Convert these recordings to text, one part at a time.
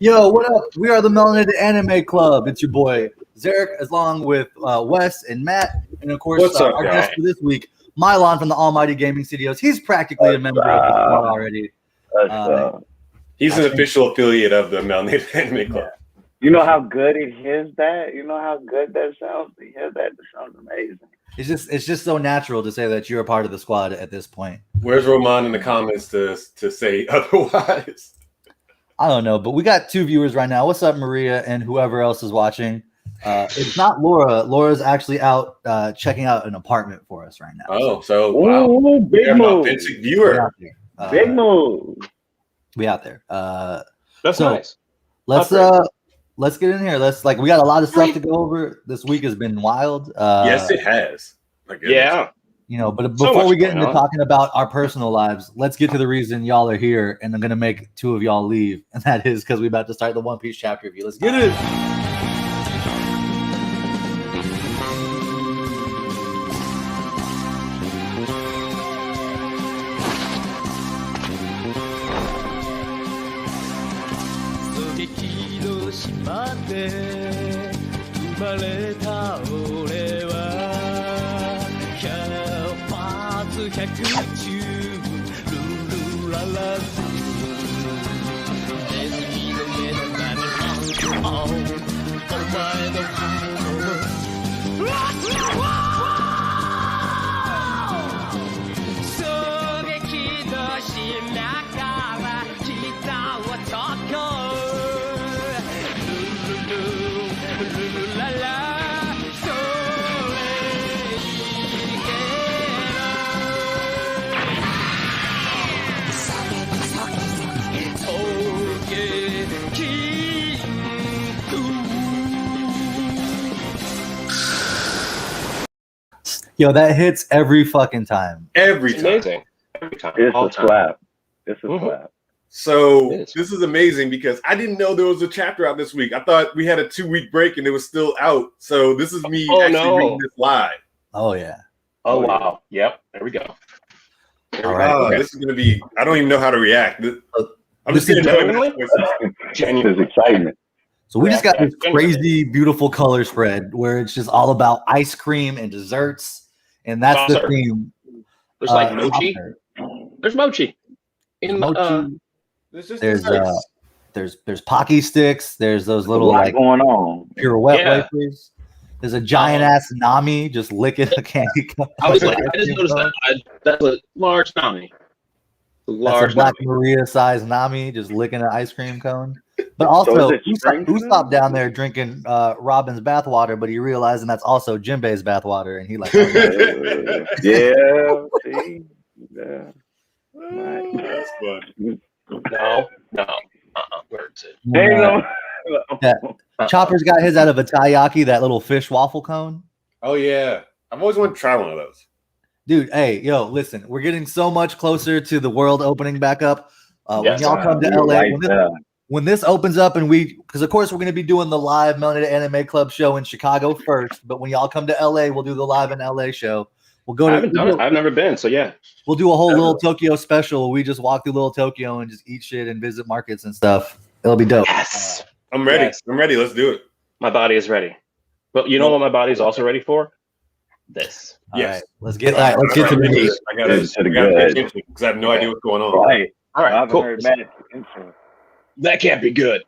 Yo, what up? We are the Melanated Anime Club. It's your boy Zarek, along with Wes and Matt, and of course What's up, our guy? guest for this week, Mylon from the Almighty Gaming Studios. He's practically a member of the squad already. He's an official affiliate of the Melanated Anime Club. You know how good it hears that? You know how good that sounds? To hear that, it sounds amazing. It's just so natural to say that you're a part of the squad at this point. Where's Roman in the comments to say otherwise? I don't know, but we got 2 viewers right now. What's up, Maria, and whoever else is watching? It's not Laura. Laura's actually out checking out an apartment for us right now. Oh, so wow. Ooh, big An move. authentic viewer. Big move. We out there. That's nice. Let's get in here. We got a lot of stuff to go over. This week has been wild. Yes, it has. Yeah. You know, but before we get into talking about our personal lives, let's get to the reason y'all are here, and I'm gonna make 2 of y'all leave, and that is because we're about to start the One Piece chapter review. Let's get it. Yo, that hits every fucking time. Every time. Amazing. Every time. It's a slap. It's a slap. So this is amazing because I didn't know there was a chapter out this week. I thought we had a 2-week break and it was still out. So this is me reading this live. Oh yeah. Oh wow. Yep. There we go. All right. This is gonna be. I don't even know how to react. I'm just genuinely excitement. So we just got this crazy, beautiful color spread where it's just all about ice cream and desserts, and that's the theme. There's mochi. There's mochi. There's Pocky sticks. There's those little going on pirouette wafers. There's a giant ass Nami just licking a candy cup. I just noticed that. That's a large Nami. That's a Black Maria size Nami just licking an ice cream cone. But also, who stopped down there drinking Robin's bathwater, but he realizing that's also Jinbei's bathwater, and he like, That's fun. No. Chopper's got his out of a taiyaki, that little fish waffle cone. Oh yeah, I've always wanted to try one of those. Dude, hey, yo, listen, we're getting so much closer to the world opening back up. When y'all come to LA, when this opens up, and because of course we're going to be doing the live Melanated Anime Club show in Chicago first, but when y'all come to LA, we'll do the live in LA show. We'll go. I've never been, so yeah. We'll do a whole little Tokyo special. We just walk through little Tokyo and just eat shit and visit markets and stuff. It'll be dope. Yes, I'm ready. Yes. I'm ready. Let's do it. My body is ready. But you know what my body is also ready for? This. Yes. Right. Let's get to the meat. I gotta pay attention because I have no idea what's going on. Right. All right. Cool. That can't be good.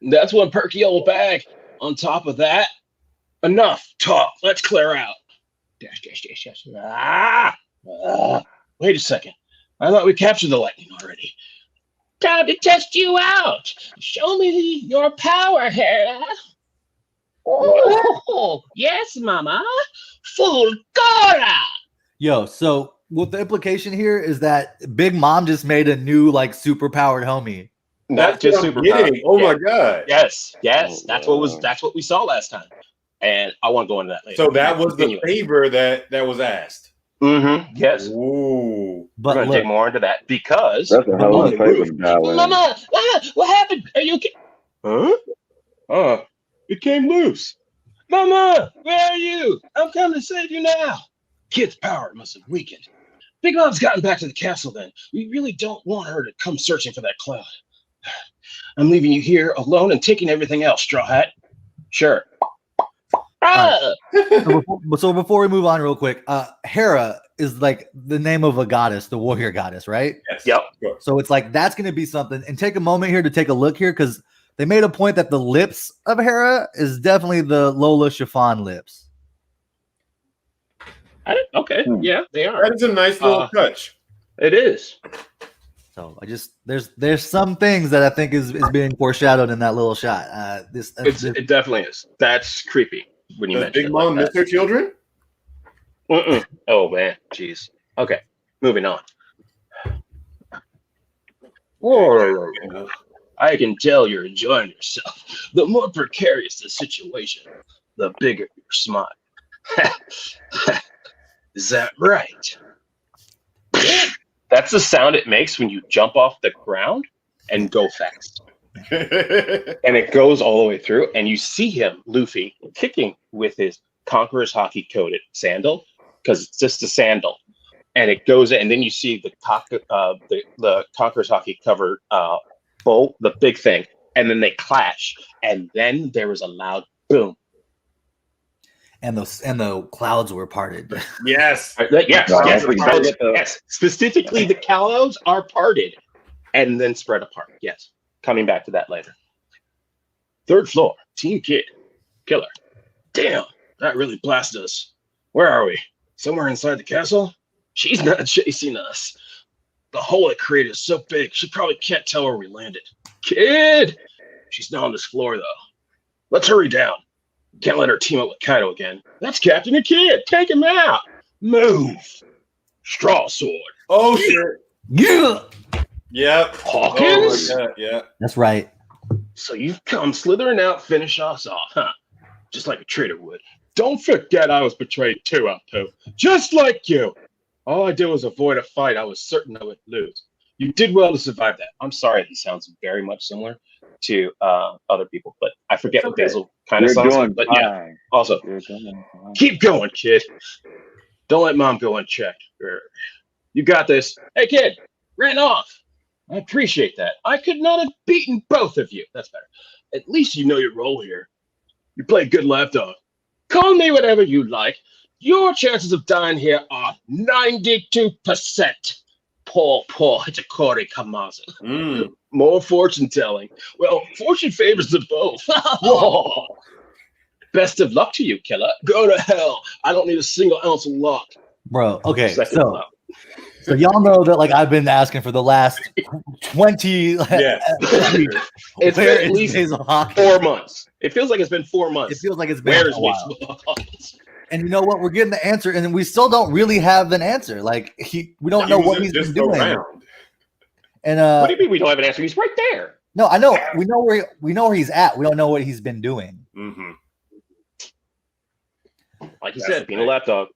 That's one perky old bag. On top of that, enough talk. Let's clear out. Dash. Wait a second. I thought we captured the lightning already. Time to test you out. Show me your power, Hera. Oh, yes, Mama. Full Gora. Yo, so what the implication here is that Big Mom just made a new super powered homie. Not just super powered. Oh my god. Yes. That's what we saw last time. And I want to go into that later. So that was the favor that was asked. Mm-hmm. Yes. Ooh. But we're gonna dig more into that because that's a hell of a favor. Mama, what happened? Are you okay? Huh? It came loose. Mama, where are you? I'm coming to save you now. Kid's power must have weakened. Big Mom's gotten back to the castle then. We really don't want her to come searching for that cloud. I'm leaving you here alone and taking everything else, Straw Hat. Sure. Right. So before we move on real quick, Hera is like the name of a goddess, the warrior goddess, right? Yes. Yep. So it's like that's going to be something. And take a moment here to take a look here because they made a point that the lips of Hera is definitely the Lola Chiffon lips. Okay, yeah, they are. That is a nice little touch. It is. So I just there's some things that I think is being foreshadowed in that little shot. It definitely is. That's creepy when you mention Big Mom miss her children. Oh man, jeez. Okay, moving on. Whoa. I can tell you're enjoying yourself. The more precarious the situation, the bigger your smile. Is that right? That's the sound it makes when you jump off the ground and go fast. And it goes all the way through, and you see him, Luffy, kicking with his Conqueror's Hockey coated sandal, because it's just a sandal. And it goes in, and then you see the Conqueror's Hockey covered bolt, the big thing, and then they clash, and then there was a loud boom. And the clouds were parted. Yes. Yes. Specifically, the clouds are parted and then spread apart. Yes. Coming back to that later. 3rd floor, Team Kid, Killer. Damn, that really blasted us. Where are we? Somewhere inside the castle? She's not chasing us. The hole it created is so big, she probably can't tell where we landed. Kid! She's not on this floor, though. Let's hurry down. Can't let her team up with Kaido again. That's Captain the Kid. Take him out. Move. Straw Sword. Oh, shit. Yeah. Yep. Hawkins? Oh, yeah. That's right. So you've come slithering out, finish us off, huh? Just like a traitor would. Don't forget I was betrayed too, Alpo. Just like you. All I did was avoid a fight I was certain I would lose. You did well to survive that. I'm sorry, he sounds very much similar to other people, but I forget what Basil kind of sounds like. But yeah, also, keep going, kid. Don't let mom go unchecked. You got this. Hey, kid, ran off. I appreciate that. I could not have beaten both of you. That's better. At least you know your role here. You play good lapdog. Call me whatever you like. Your chances of dying here are 92%. Paul Hitakori Kamaza. More fortune telling. Well, fortune favors the both. Whoa. Best of luck to you, killer. Go to hell. I don't need a single ounce of luck. Bro, okay. So y'all know that like I've been asking for the last 20 it's been at least 4 months. It feels like it's been 4 months. It feels like it's been a while. And you know what? We're getting the answer, and we still don't really have an answer. Like we don't know what he's been doing. And what do you mean we don't have an answer? He's right there. No, I know. We know where he's at. We don't know what he's been doing. Mm-hmm. Like you said, being a lapdog.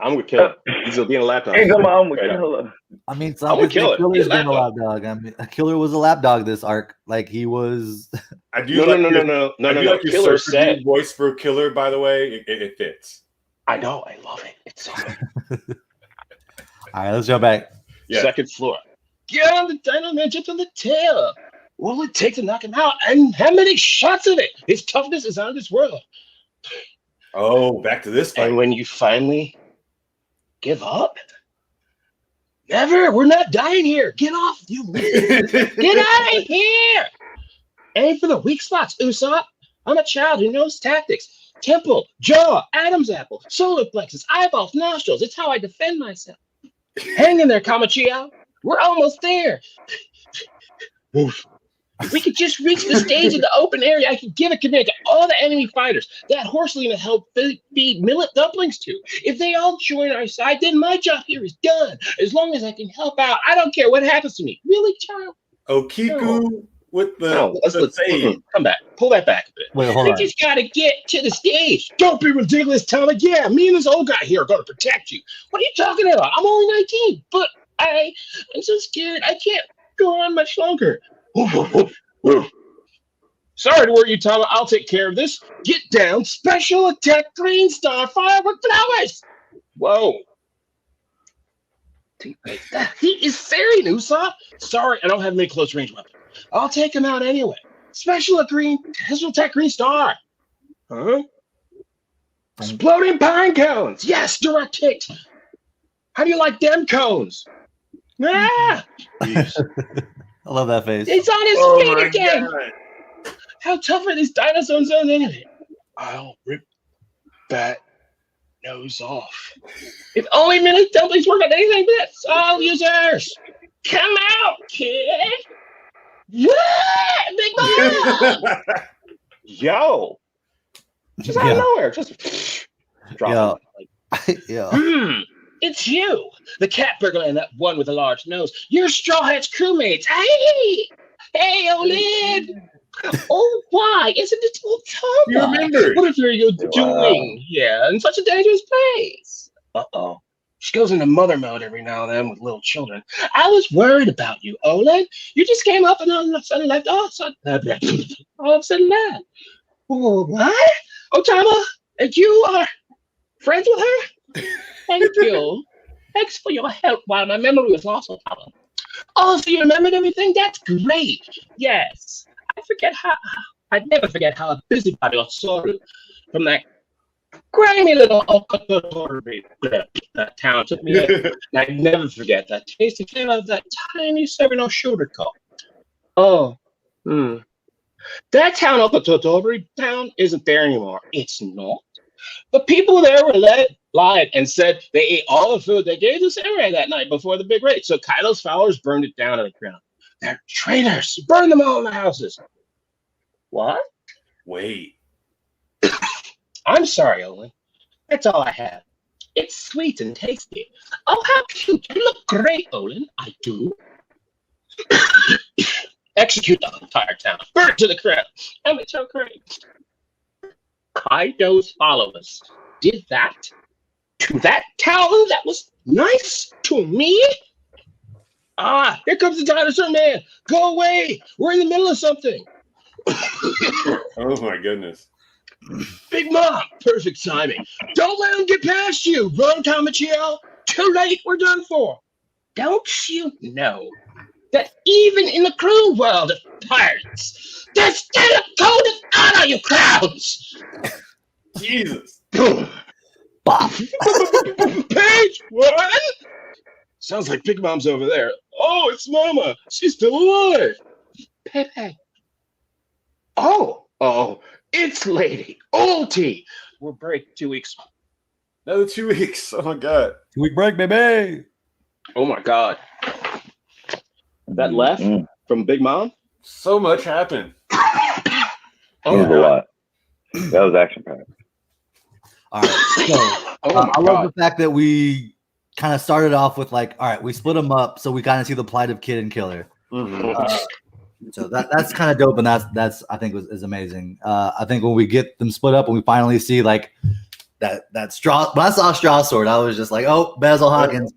I'm with Killer. He's being a lapdog. I'm with Killer. I mean, Killer's been a lapdog. I mean, Killer was a lapdog this arc. Like he was. I do. No. Killer said voice for Killer. By the way, it fits. I know. I love it. It's so good. All right, let's go back. Yeah. 2nd floor. Get on the Dino Man, jump on the tail. What will it take to knock him out? And how many shots of it? His toughness is out of this world. Oh, back to this fight. And when you finally give up? Never. We're not dying here. Get off. You get out of here. Aim for the weak spots, Usopp. I'm a child who knows tactics. Temple, jaw, Adam's apple, solar plexus, eyeballs, nostrils. It's how I defend myself. Hang in there, Kamachio. We're almost there. If we could just reach the stage in the open area, I could give a command to all the enemy fighters that Horselina helped feed millet dumplings to. If they all join our side, then my job here is done. As long as I can help out, I don't care what happens to me. Really, child? Okiku with the save. Come back. Pull that back a bit. Wait, hold on. We just got to get to the stage. Don't be ridiculous, Tommy. Yeah, me and this old guy here are going to protect you. What are you talking about? I'm only 19, but I'm so scared. I can't go on much longer. Sorry to worry you, Tyler. I'll take care of this. Get down. Special attack green star fire with flowers. Whoa. He is very new, sir. Sorry, I don't have any close range weapon. I'll take him out anyway. Special tech green star. Huh? Exploding pine cones. Yes, direct hit. How do you like them cones? Ah! I love that face. It's on his feet again. God. How tough are these dinosaur zones anyway? I'll rip that nose off. If only Millie Dumplings work on anything but that. All users, come out, kid. Yeah, big mom. Yo. Just out of nowhere. Just drop it. Yeah. It's you, the cat burglar and that one with the large nose. You're Straw Hat's crewmates. Hey, Olin. Oh, why? Isn't it old Tom? You remember? What are you doing here in such a dangerous place? Uh-oh. She goes into mother mode every now and then with little children. I was worried about you, Olin. You just came up and all of a sudden left. All of a sudden left. Oh, what? Oh, Tama, and you are friends with her? Thank you. Thanks for your help while my memory was lost. Oh, so you remembered everything? That's great. Yes. I'd never forget how a busybody or sorry from that grimy little that town took me in. And I'd never forget that tasty flavor of that tiny serving or shoulder cup. Oh, that town, Okatori town, isn't there anymore. It's not. The people there were lied and said they ate all the food they gave the samurai that night before the big raid. So Kaido's followers burned it down to the ground. They're traitors. Burn them all in the houses. What? Wait. I'm sorry, Olin. That's all I have. It's sweet and tasty. Oh, how cute. You look great, Olin. I do. Execute the entire town. Burn it to the ground. And it's so great. Kaido's followers did that to that town that was nice to me? Ah, here comes the dinosaur man. Go away. We're in the middle of something. Oh, my goodness. Big Mom, perfect timing. Don't let him get past you. Run, Tamachio. Too late. We're done for. Don't you know that even in the crew world of pirates, there's still a code of honor, you clowns? Jesus. Page 1? Sounds like Big Mom's over there. Oh, it's Mama. She's still alive. Pepe. Oh, it's Lady Ulti. We'll break 2 weeks. Another 2 weeks. Oh, my God. 2-week break, baby. Oh, my God. That left from Big Mom? So much happened. That was a lot. That was action-packed. All right. So, I love the fact that we kind of started off with all right, we split them up so we kind of see the plight of Kid and Killer. So that's kind of dope, and that's I think is amazing. I think when we get them split up and we finally see that straw, when I saw Straw Sword, I was just like, oh, Basil Hawkins.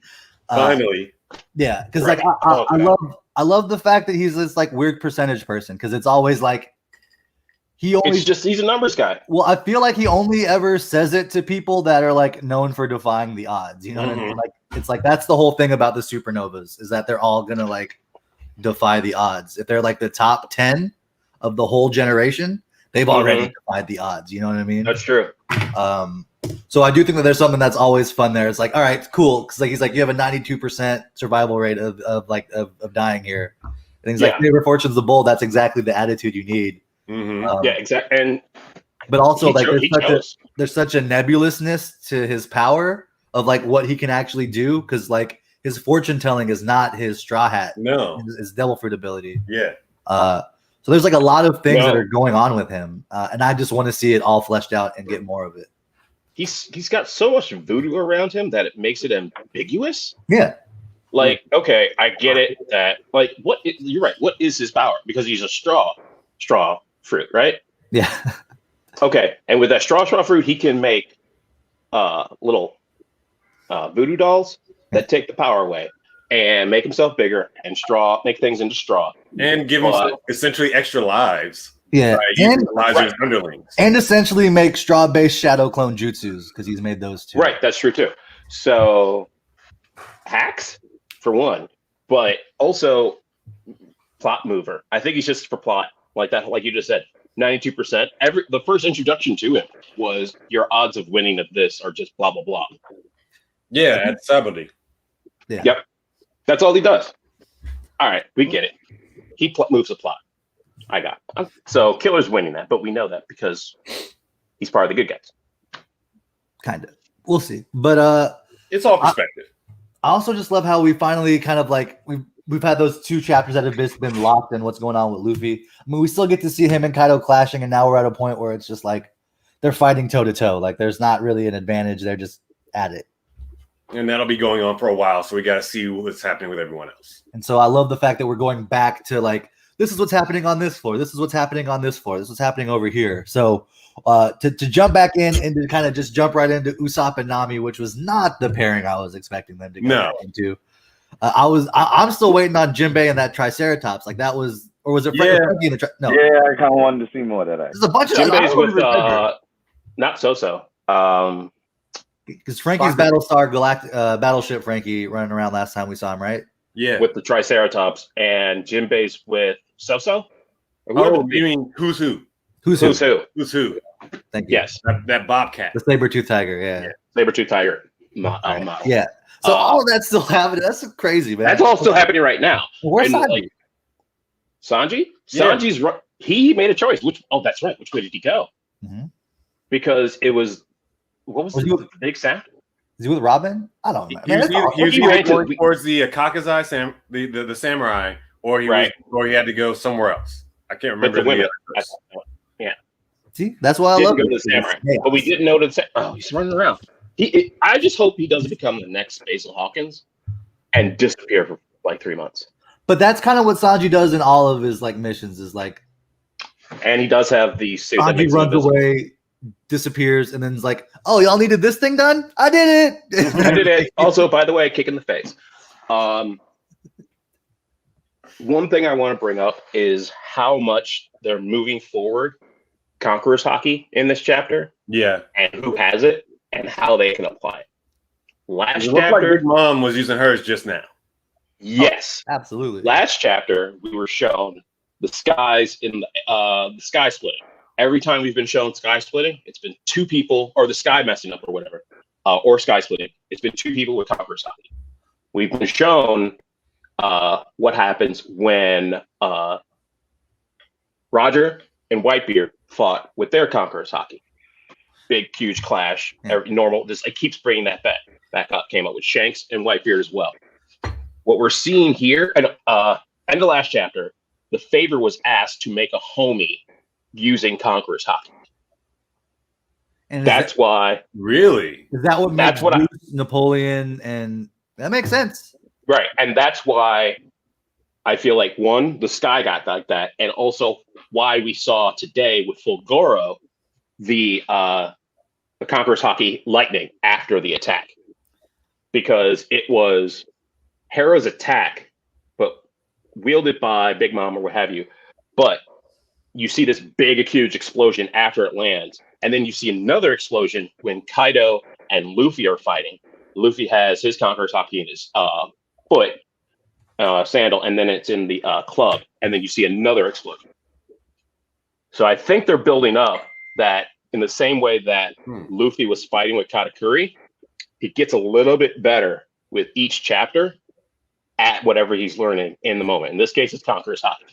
Finally. Yeah, because I love the fact that he's this weird percentage person, because it's always he's a numbers guy. Well, I feel like he only ever says it to people that are known for defying the odds. You know what I mean? It's that's the whole thing about the supernovas, is that they're all gonna defy the odds. If they're the top 10 of the whole generation, they've already defied the odds. You know what I mean? That's true. So I do think that there's something that's always fun there. It's all right, cool, because he's you have a 92% survival rate of dying here. And he's favor fortune's the bold. That's exactly the attitude you need. Yeah, exactly. And but also there's such a nebulousness to his power of what he can actually do, because his fortune telling is not his Straw Hat. No, his devil fruit ability. Yeah. So there's a lot of things that are going on with him, and I just want to see it all fleshed out and get more of it. He's got so much voodoo around him that it makes it ambiguous. Yeah. Okay, I get it that you're right. What is his power? Because he's a straw fruit, right? Yeah. Okay, and with that straw fruit, he can make little voodoo dolls that take the power away and make himself bigger and make things into straw and give himself essentially extra lives. Yeah, underlings. And essentially make straw-based shadow clone jutsus, because he's made those too. Right, that's true too. So, hacks? for one, but also plot mover. I think he's just for plot, like that, like you just said. 92%. The first introduction to him was your odds of winning at this are just blah blah blah. Yeah, at 70. Yeah. Yep. That's all he does. All right, we get it. He moves the plot. I got it. So Killer's winning that, but we know that because he's part of the good guys. Kind of. We'll see. But it's all perspective. I also just love how we finally kind of like we've had those 2 chapters that have been locked in what's going on with Luffy. I mean, we still get to see him and Kaido clashing, and now we're at a point where it's just like they're fighting toe to toe. Like there's not really an advantage. They're just at it. And that'll be going on for a while, so we got to see what's happening with everyone else. And so I love the fact that we're going back to like, this is what's happening on this floor. This is what's happening on this floor. This is what's happening over here. So to jump back in and to kind of just jump right into Usopp and Nami, which was not the pairing I was expecting them to go into. I'm still waiting on Jinbei and that Triceratops. Like that was, or was it Frankie in the no? Yeah, I kind of wanted to see more of that. There's a bunch of Jinbei's with not so. Because Frankie's Battlestar Galactic Battleship Frankie running around last time we saw him, right? Yeah, with the Triceratops, and Jinbei's with So. Oh, you mean who's who? Who's who? Thank you. Yes, that Bobcat, the Saber-tooth tiger. Yeah. Saber-tooth tiger. Yeah. So all of that's still happening. That's crazy, man. That's all still happening right now. Where's Sanji? Sanji? Sanji's he made a choice. That's right. Which way did he go? Mm-hmm. Because it was the big sound? Is he with Robin? I don't know. He was either going towards the Kakazai the samurai, or he had to go somewhere else. I can't remember the other person. Yeah. See, that's why I love it. Samurai. But we didn't know that. Oh, he's running around. I just hope he doesn't become the next Basil Hawkins and disappear for like 3 months. But that's kind of what Sanji does in all of his like missions. Is like, and he does have the suit. Sanji runs away, disappears, and then is like, "Oh, y'all needed this thing done? I did it. I did it." Also, by the way, kick in the face. One thing I want to bring up is how much they're moving forward Conqueror's Haki in this chapter. Yeah, and who has it and how they can apply it. Last chapter, like Big Mom was using hers just now. Yes, absolutely. Last chapter, we were shown the skies in the sky splitting. Every time we've been shown sky splitting, it's been 2 people, or the sky messing up, or whatever, or sky splitting. It's been 2 people with Conqueror's Haki. We've been shown what happens when Roger and Whitebeard fought with their Conqueror's Haki. Big, huge clash. Normal. It keeps bringing that back up. Came up with Shanks and Whitebeard as well. What we're seeing here, and end of last chapter, the favor was asked to make a homie using Conqueror's Haki. And that's why. Really? Is that what makes Napoleon? And that makes sense. Right. And that's why I feel like, one, the sky got like that, and also why we saw today with Fulgoro the Conqueror's Haki lightning after the attack. Because it was Hera's attack, but wielded by Big Mom or what have you. But you see this big, huge explosion after it lands. And then you see another explosion when Kaido and Luffy are fighting. Luffy has his Conqueror's Haki in his foot sandal, and then it's in the club. And then you see another explosion. So I think they're building up that in the same way that Luffy was fighting with Katakuri, he gets a little bit better with each chapter at whatever he's learning in the moment. In this case, it's Conqueror's Haki.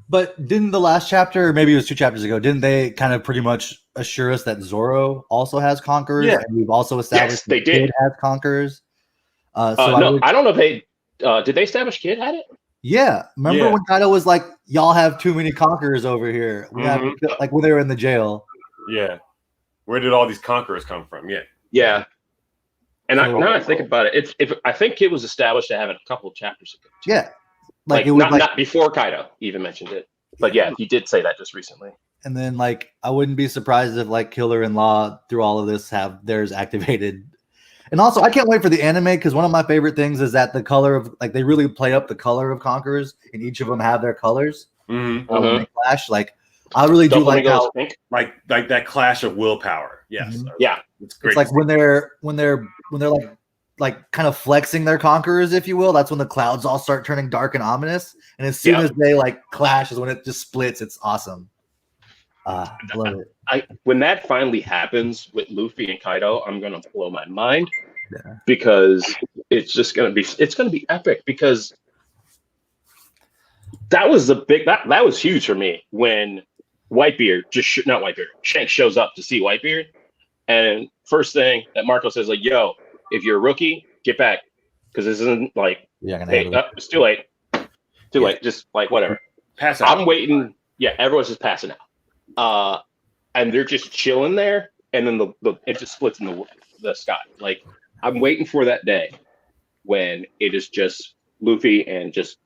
But didn't the last chapter, or maybe it was 2 chapters ago, didn't they kind of pretty much assure us that Zoro also has Conquerors? Yeah. And we've also established they did. Kid has Conquerors. I don't know if they did they establish Kid had it? Yeah. Remember when Kaido was like, y'all have too many Conquerors over here. We have, like when they were in the jail. Yeah. Where did all these Conquerors come from? Yeah. Yeah. And now I think about it, I think Kid was established to have it a couple of chapters ago. Yeah. Like it was not before Kaido even mentioned it. But yeah, he did say that just recently. And then like I wouldn't be surprised if like Killer and Law through all of this have theirs activated. And also I can't wait for the anime because one of my favorite things is that the color of like they really play up the color of Conquerors and each of them have their colors when they clash. Like I really do like how like that clash of willpower. Yes. Yeah. It's great. It's like when they're like like kind of flexing their conquerors, if you will. That's when the clouds all start turning dark and ominous. And as soon as they like clash is when it just splits. It's awesome. I love it. When that finally happens with Luffy and Kaido, I'm gonna blow my mind because it's gonna be epic because that was that was huge for me when Whitebeard Shanks shows up to see Whitebeard, and first thing that Marco says like, "Yo, if you're a rookie, get back because this isn't like it's too late, just like whatever." Pass out. I'm waiting. Yeah, everyone's just passing out. And they're just chilling there, and then it just splits in the sky. Like I'm waiting for that day when it is just Luffy and just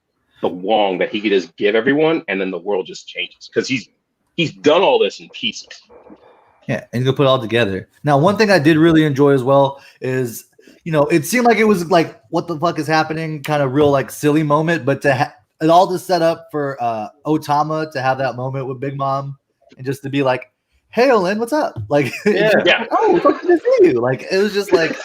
the Wong that he could just give everyone, and then the world just changes because he's done all this in pieces. Yeah, and you can put it all together. Now, one thing I did really enjoy as well is, it seemed like it was like, what the fuck is happening? Kind of real like silly moment, but it all just set up for Otama to have that moment with Big Mom and just to be like, "Hey, Olin, what's up?" Like, oh, it's good to see you. Like, it was just like,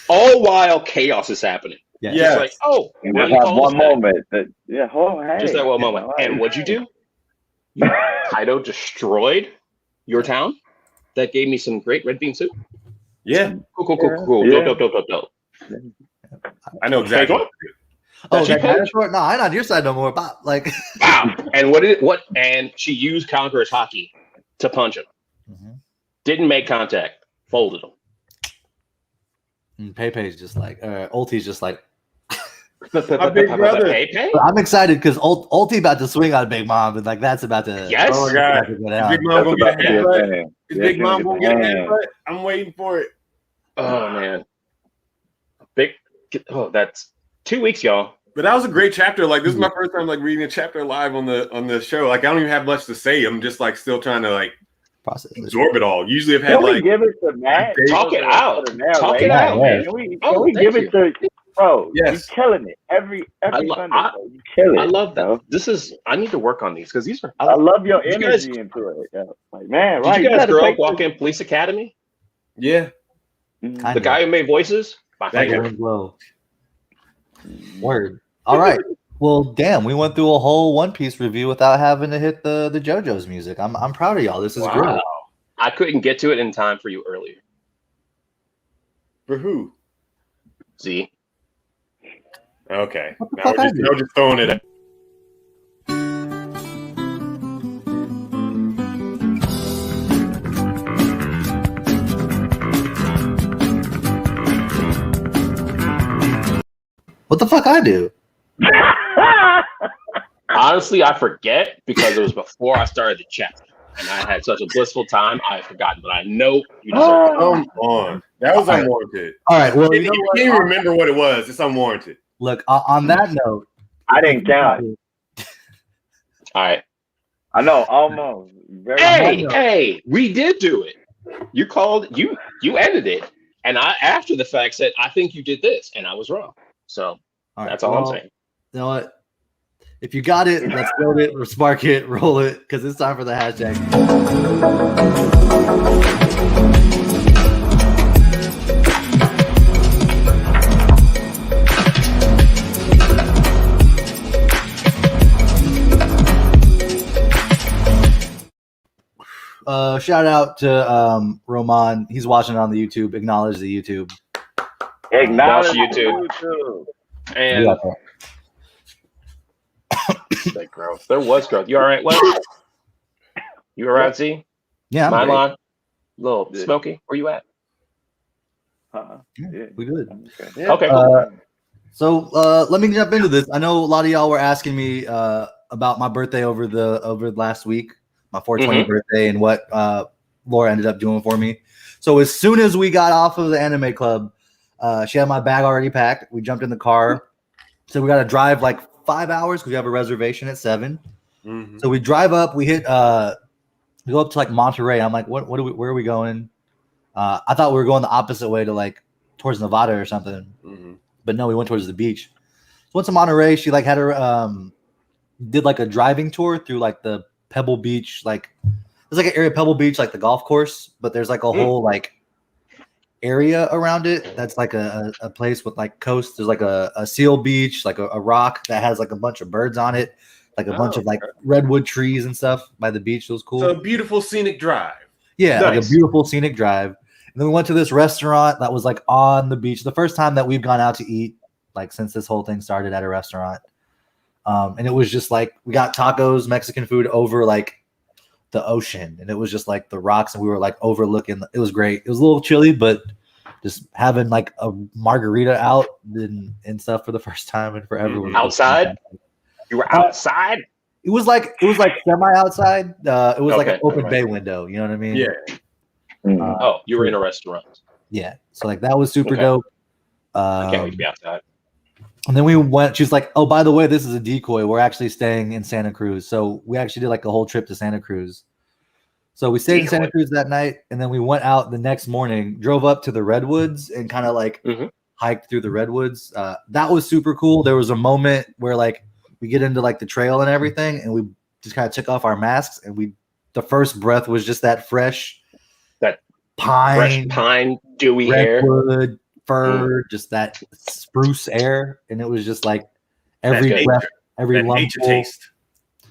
all while chaos is happening. Yeah. Like, oh, you just have one moment. Hey. Just that one moment. And what'd you do? Kaido destroyed your town. That gave me some great red bean soup. Yeah. Cool. Yeah. Dope. I know exactly. Oh, that kind of short? No, I'm on your side no more. Bop. Like, wow. And and she used Conqueror's Haki to punch him. Mm-hmm. Didn't make contact. Folded him. And Pepe's just like, Ulti's just like, my big brother. I'm excited because Ulti about to swing on Big Mom, and like that's about to. Yes. Oh my god. Big Mom gonna get a headbutt. Is Big Mom gonna get a headbutt? I'm waiting for it. Oh man. That's 2 weeks, y'all. But that was a great chapter. Like, this is my first time like reading a chapter live on the show. Like, I don't even have much to say. I'm just like still trying to like process, absorb it all. Usually, I've had we give it to Matt? Talk it out. Talk it out, man. Can we give it to bro? Yes, you're killing it every Sunday. You kill it. I love that. I need to work on these because these are. I love your energy into it. Yeah. Like, man, right? Did you guys grow up watching Police Academy? Yeah. The guy who made voices. Word. All right. Well, damn, we went through a whole One Piece review without having to hit the JoJo's music. I'm proud of y'all. This is great. I couldn't get to it in time for you earlier. For who? Z. Okay. Now we're just throwing it. What the fuck I do? Honestly, I forget because it was before I started the chapter, and I had such a blissful time. I've forgotten, but I know you deserve it. Come on, that was unwarranted. All right, well, you can't even remember what it was. It's unwarranted. Look, on that note, I didn't count. All right, I know almost. Hey, we did do it. You called, you ended it, and I after the fact said I think you did this, and I was wrong. So that's all I'm saying. You know what? If you got it, let's build it, or spark it, roll it, because it's time for the hashtag. Shout out to Roman. He's watching on the YouTube. Acknowledge the YouTube. Acknowledge YouTube. And that growth. There was growth. You all right, Wes? You all right, Z? Yeah, I'm Mylon? Little Smoky, where you at? Yeah, we good. Okay. So let me jump into this. I know a lot of y'all were asking me about my birthday over last week, my 420 birthday, and what Laura ended up doing for me. So as soon as we got off of the anime club, she had my bag already packed. We jumped in the car. So we got to drive like 5 hours because we have a reservation at 7. Mm-hmm. So we drive up. We hit. We go up to like Monterey. I'm like, where are we going? I thought we were going the opposite way to like towards Nevada or something. Mm-hmm. But no, we went towards the beach. So went to Monterey. She like had her did like a driving tour through like the Pebble Beach. Like there's like an area of Pebble Beach, like the golf course, but there's like a whole like area around it that's like a place with like coast. There's like a seal beach, like a rock that has like a bunch of birds on it, like a bunch of like redwood trees and stuff by the beach. It was cool. So a beautiful scenic drive. Yeah, nice. Like a beautiful scenic drive. And then we went to this restaurant that was like on the beach. The first time that we've gone out to eat, like since this whole thing started at a restaurant. And it was just like we got tacos, Mexican food over like the ocean, and it was just like the rocks, and we were like overlooking. It was great. It was a little chilly, but just having like a margarita out and stuff for the first time and forever. Outside? You were outside? It was like semi outside. It was like an open bay window. You know what I mean? Yeah. You were in a restaurant. Yeah. So like that was super dope. I can't wait to be outside. And then we went. She's like, "Oh, by the way, this is a decoy. We're actually staying in Santa Cruz." So we actually did like a whole trip to Santa Cruz. So we stayed in Santa Cruz that night, and then we went out the next morning, drove up to the redwoods, and kind of like hiked through the redwoods. That was super cool. There was a moment where like we get into like the trail and everything, and we just kind of took off our masks, and the first breath was just that fresh, that pine, dewy redwood, air. Fur, just that spruce air, and it was just like every breath, every nature taste.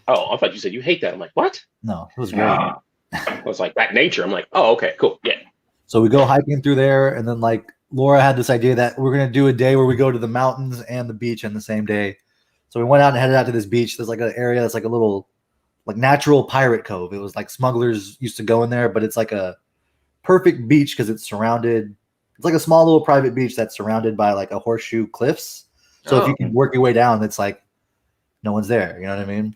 Oh, I thought you said you hate that. I'm like, what? No, it was great. It was like that nature. I'm like, oh, okay, cool, yeah. So we go hiking through there, and then like Laura had this idea that we're gonna do a day where we go to the mountains and the beach in the same day. So we went out and headed out to this beach. There's like an area that's like a little like natural pirate cove. It was like smugglers used to go in there, but it's like a perfect beach because it's surrounded. It's like a small little private beach that's surrounded by like a horseshoe cliffs. So if you can work your way down, it's like no one's there. You know what I mean?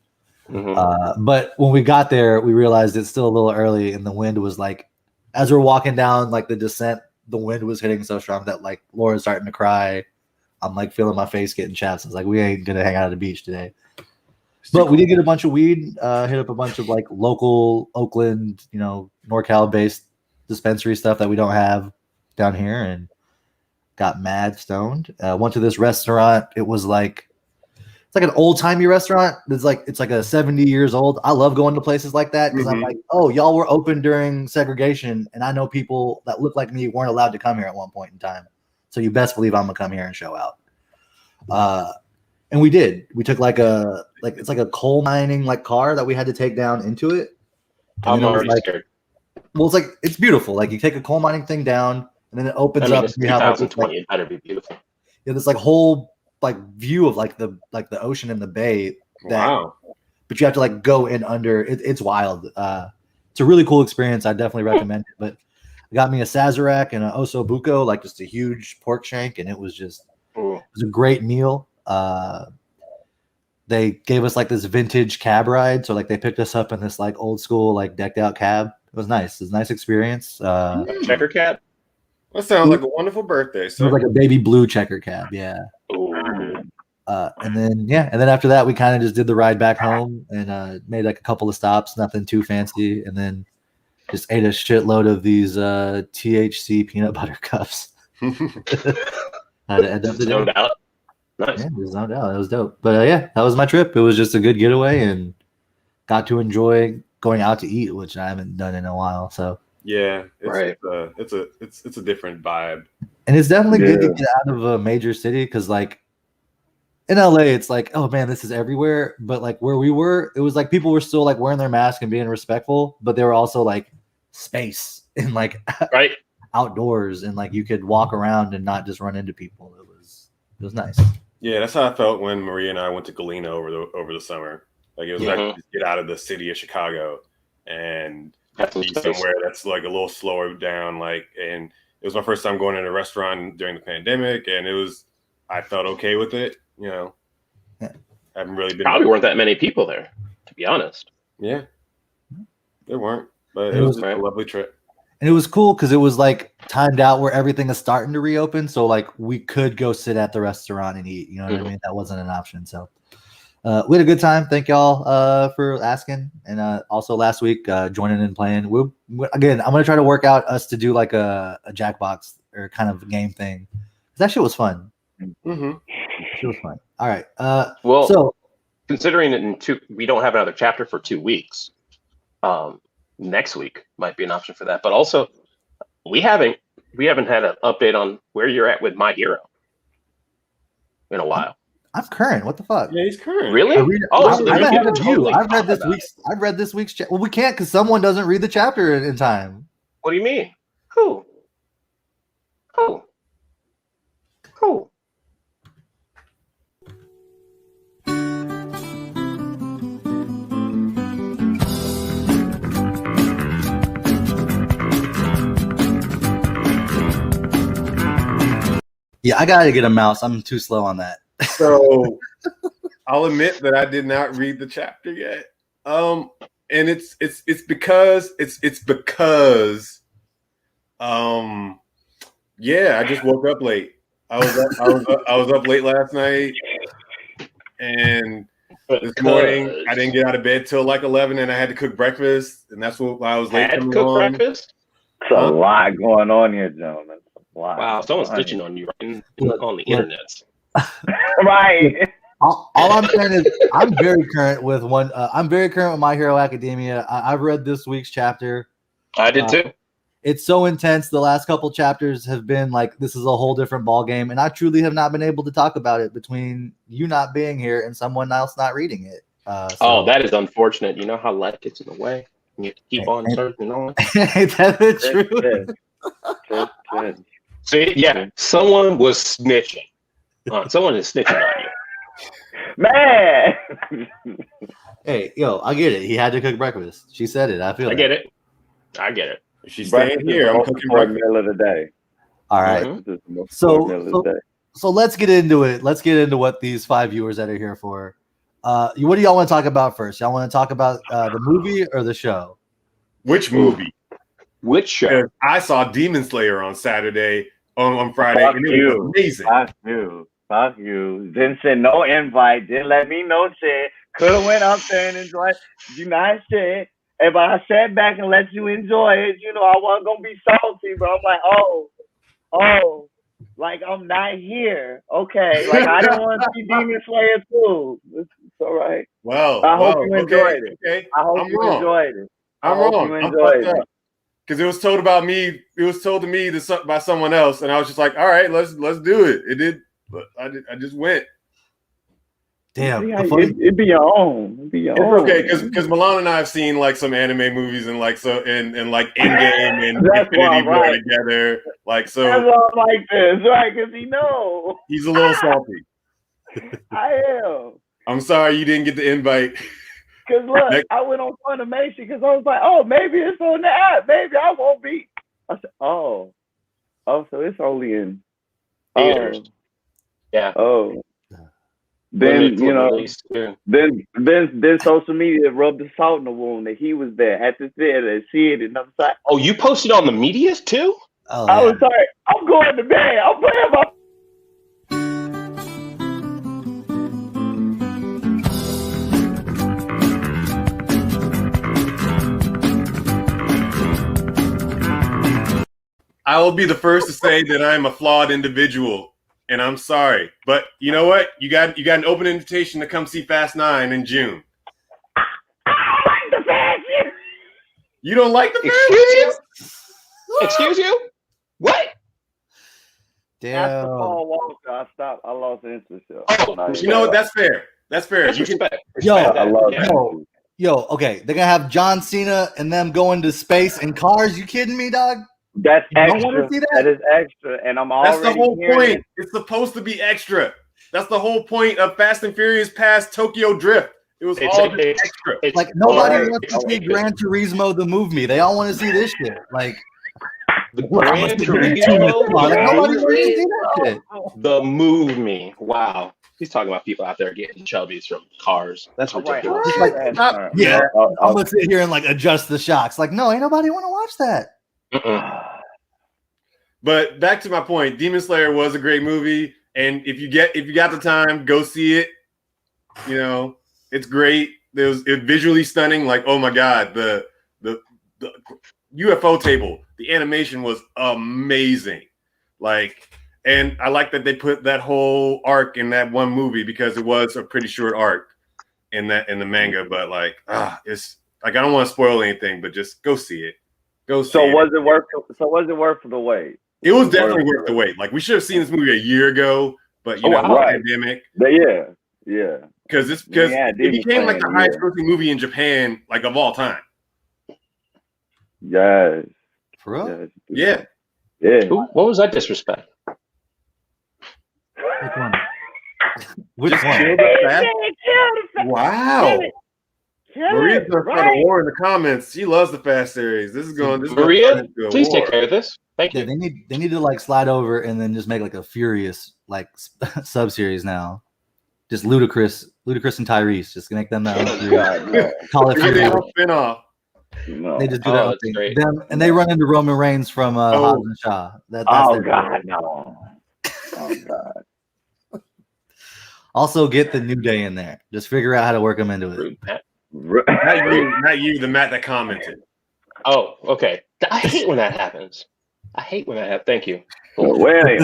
But when we got there, we realized it's still a little early, and the wind was like, as we're walking down like the descent, the wind was hitting so strong that like Laura's starting to cry. I'm like feeling my face getting chaps. I was like, we ain't gonna hang out at the beach today. But we did get a bunch of weed, hit up a bunch of like local Oakland, NorCal based dispensary stuff that we don't have down here, and got mad stoned. Went to this restaurant. It's like an old timey restaurant. It's like a 70 years old. I love going to places like that because I'm like, oh, y'all were open during segregation, and I know people that look like me weren't allowed to come here at one point in time. So you best believe I'm gonna come here and show out. And we did. We took it's like a coal mining like car that we had to take down into it. I'm already scared. Well, it's beautiful. Like you take a coal mining thing down, and then it opens up. It's 2020. It better be beautiful. Yeah, this like whole like view of like the ocean and the bay. But you have to like go in under. It's wild. It's a really cool experience. I definitely recommend it. But I got me a Sazerac and an Osso Buco, like just a huge pork shank, and it was a great meal. They gave us like this vintage cab ride, so like they picked us up in this like old school like decked out cab. It was nice. It was a nice experience. Checker cab. That sounds like a wonderful birthday. So it was like a baby blue checker cab, yeah. And then after that we kind of just did the ride back home and made like a couple of stops, nothing too fancy, and then just ate a shitload of these THC peanut butter cups. Had to end up no doubt. Nice. Yeah, there's no doubt. It was dope. But that was my trip. It was just a good getaway and got to enjoy going out to eat, which I haven't done in a while. So yeah, it's a different vibe. And it's definitely good to get out of a major city because like in LA, it's like, oh man, this is everywhere. But like where we were, it was like people were still like wearing their mask and being respectful, but they were also like space and like outdoors, and like you could walk around and not just run into people. It was nice. Yeah, that's how I felt when Maria and I went to Galena over the summer. Like it was like to get out of the city of Chicago and be somewhere that's like a little slower down. Like, and it was my first time going in a restaurant during the pandemic, and I felt okay with it. I haven't really been. Probably weren't that many people there, to be honest. Yeah, there weren't, but it was a lovely trip. And it was cool because it was like timed out where everything is starting to reopen. So like we could go sit at the restaurant and eat. You know what I mean? That wasn't an option. So we had a good time. Thank y'all for asking. And also last week joining and playing. Again, I'm going to try to work out us to do like a Jackbox or kind of game thing. That shit was fun. It was fun. All right. So considering we don't have another chapter for 2 weeks. Next week might be an option for that, but also we haven't we haven't had an update on where you're at with My Hero in a while. I'm current. What the fuck? Yeah, he's current. Really? I'm ahead of you. I've read this week's. Well, we can't because someone doesn't read the chapter in time. What do you mean? Who? Yeah, I gotta get a mouse. I'm too slow on that. So I'll admit that I did not read the chapter yet. And it's because I just woke up late. I was up late last night, and this morning I didn't get out of bed till like 11, and I had to cook breakfast, and that's why I was late. Had to cook breakfast? It's a lot going on here, gentlemen. Wow, someone's ditching on you on the internet. Right. All I'm saying is I'm very current with I'm very current with My Hero Academia. I've read this week's chapter. I did too. It's so intense. The last couple chapters have been like, this is a whole different ball game, and I truly have not been able to talk about it between you not being here and someone else not reading it. That is unfortunate. You know how life gets in the way. You have to keep on searching on. Ain't that the truth? See, yeah, someone was snitching. Someone is snitching on you. Man. Hey, yo, I get it. He had to cook breakfast. She said it. I get it. She's staying here. I'm cooking breakfast. Meal of the day. All right. Mm-hmm. So let's get into it. Let's get into what these 5 viewers that are here for. What do y'all want to talk about first? Y'all want to talk about the movie or the show? Which movie? Which show? I saw Demon Slayer on Saturday, on Friday, and it was amazing. Fuck you. Didn't send no invite. Didn't let me know shit. Could have went up there and enjoyed. You not shit. If I sat back and let you enjoy it, I wasn't gonna be salty, bro. I'm like, oh, like I'm not here. Okay, like I didn't want to see Demon Slayer too. It's all right. Well, I hope you enjoyed it. Okay. I hope you enjoyed it. I'm wrong. I'm fucked up. Because it was told about me. It was told to me by someone else, and I was just like, "All right, let's do it." It did, but I just went. Damn, it'd be your own. It's okay because Mylon and I have seen like some anime movies and like so and like Endgame and Infinity War together. Like so, that's all like this, right? Because he's a little salty. I am. I'm sorry you didn't get the invite. Because look, I went on Funimation because I was like, oh, maybe it's on the app. Maybe I won't be. I said, oh, so it's only in theaters. Yeah. Oh. Then then social media rubbed the salt in the wound that he was there at the theater and see it, and I'm sorry. Oh, you posted on the medias too? Oh, I was sorry. I'm going to bed. I'm playing my. I will be the first to say that I'm a flawed individual, and I'm sorry. But you know what? You got an open invitation to come see Fast 9 in June. I don't like the Fast. You don't like the Fast? Excuse you? What? Damn. After Paul Walker, I stopped. I lost interest. You know what? That's fair. That's fair. That's respect. Yo, okay. They're gonna have John Cena and them going to space in cars. You kidding me, dog? That's you extra. Don't want to see that? That is extra, and I'm already. That's the whole point. It's supposed to be extra. That's the whole point of Fast and Furious past Tokyo Drift. It was all just extra. Like nobody wants to see Gran Turismo the movie. They all want to see this shit. Like the Gran Turismo. Like, nobody wants to see that shit. The movie. Wow. He's talking about people out there getting chubbies from cars. That's ridiculous. Right. Like, yeah, I'm gonna sit here and like adjust the shocks. Like, no, ain't nobody want to watch that. But back to my point, Demon Slayer was a great movie, and if you got the time, go see it. You know, it's great. It's visually stunning. Like, oh my god, the UFO table, the animation was amazing. Like, and I like that they put that whole arc in that one movie because it was a pretty short arc in the manga. But like, it's like I don't want to spoil anything, but just go see it. So was it worth the wait? It was definitely worth the wait. Like we should have seen this movie a year ago, but you know, pandemic. But yeah. Because it became like the highest grossing movie in Japan, like of all time. Yes. For real? Yeah. What was that disrespect? Which one? Which one? Wow. Maria's gonna start a war in the comments. She loves the Fast series. This is Maria, please take care of this. Thank you. They need to like slide over and then just make like a Furious like sub series now. Just Ludacris and Tyrese. Just make them that. Call it spin-off. No. They just do that thing. Them, and they run into Roman Reigns from Hobbs and Shaw. That's God, no. Oh God. Also, get the New Day in there. Just figure out how to work them into it. Not you, the Matt that commented. Oh, okay. I hate when that happens. Thank you. Wait.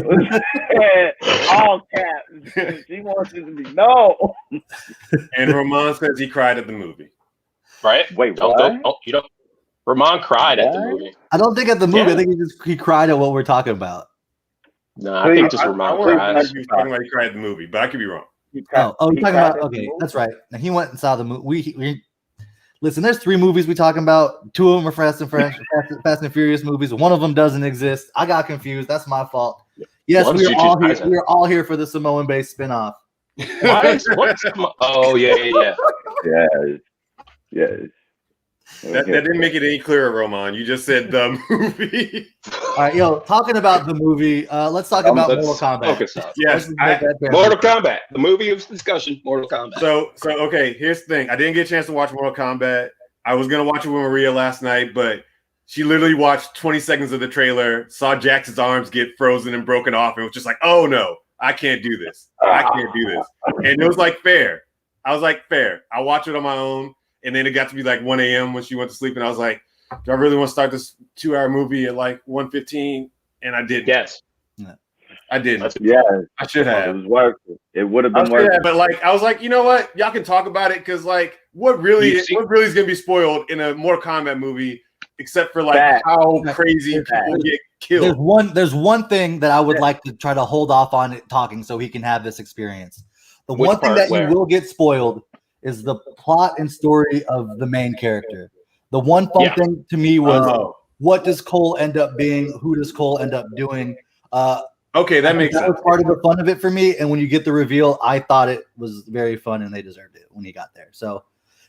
All caps. She wants it to be no. And Ramon says he cried at the movie. Right? Wait, you don't. Ramon cried at the movie. I don't think at the movie. I think he cried at what we're talking about. No, I think just Ramon cried. He was talking about he cried at the movie, but I could be wrong. You're talking about that's right. Now he went and saw the movie. We listen. There's 3 movies we talking about. 2 of them are Fast and Furious movies. One of them doesn't exist. I got confused. That's my fault. Yes, we are all here for the Samoan-based spinoff. Oh yeah. Yes. That didn't make it any clearer, Roman. You just said the movie. All right, talking about the movie, let's talk about Mortal Kombat. Yes, Mortal Kombat, the movie of discussion, Mortal Kombat. So okay, here's the thing. I didn't get a chance to watch Mortal Kombat. I was gonna watch it with Maria last night, but she literally watched 20 seconds of the trailer, saw Jax's arms get frozen and broken off, and was just like, "Oh no, I can't do this. I can't do this." And it was like fair. I was like fair. I watch it on my own. And then it got to be like 1 a.m. when she went to sleep. And I was like, do I really want to start this 2-hour movie at like 1:15? And I didn't. Yes. I didn't. Yeah. I should have. It was worth it. It would have been worth it. But like, I was like, you know what? Y'all can talk about it. Because like, what really is going to be spoiled in a Mortal Kombat movie, except for like how crazy people get killed? There's one thing that I would like to try to hold off on it talking so he can have this experience. The one thing that you will get spoiled is the plot and story of the main character. The one fun thing to me was what does Cole end up being? Who does Cole end up doing? Okay, that makes sense. That was part of the fun of it for me. And when you get the reveal, I thought it was very fun and they deserved it when he got there. So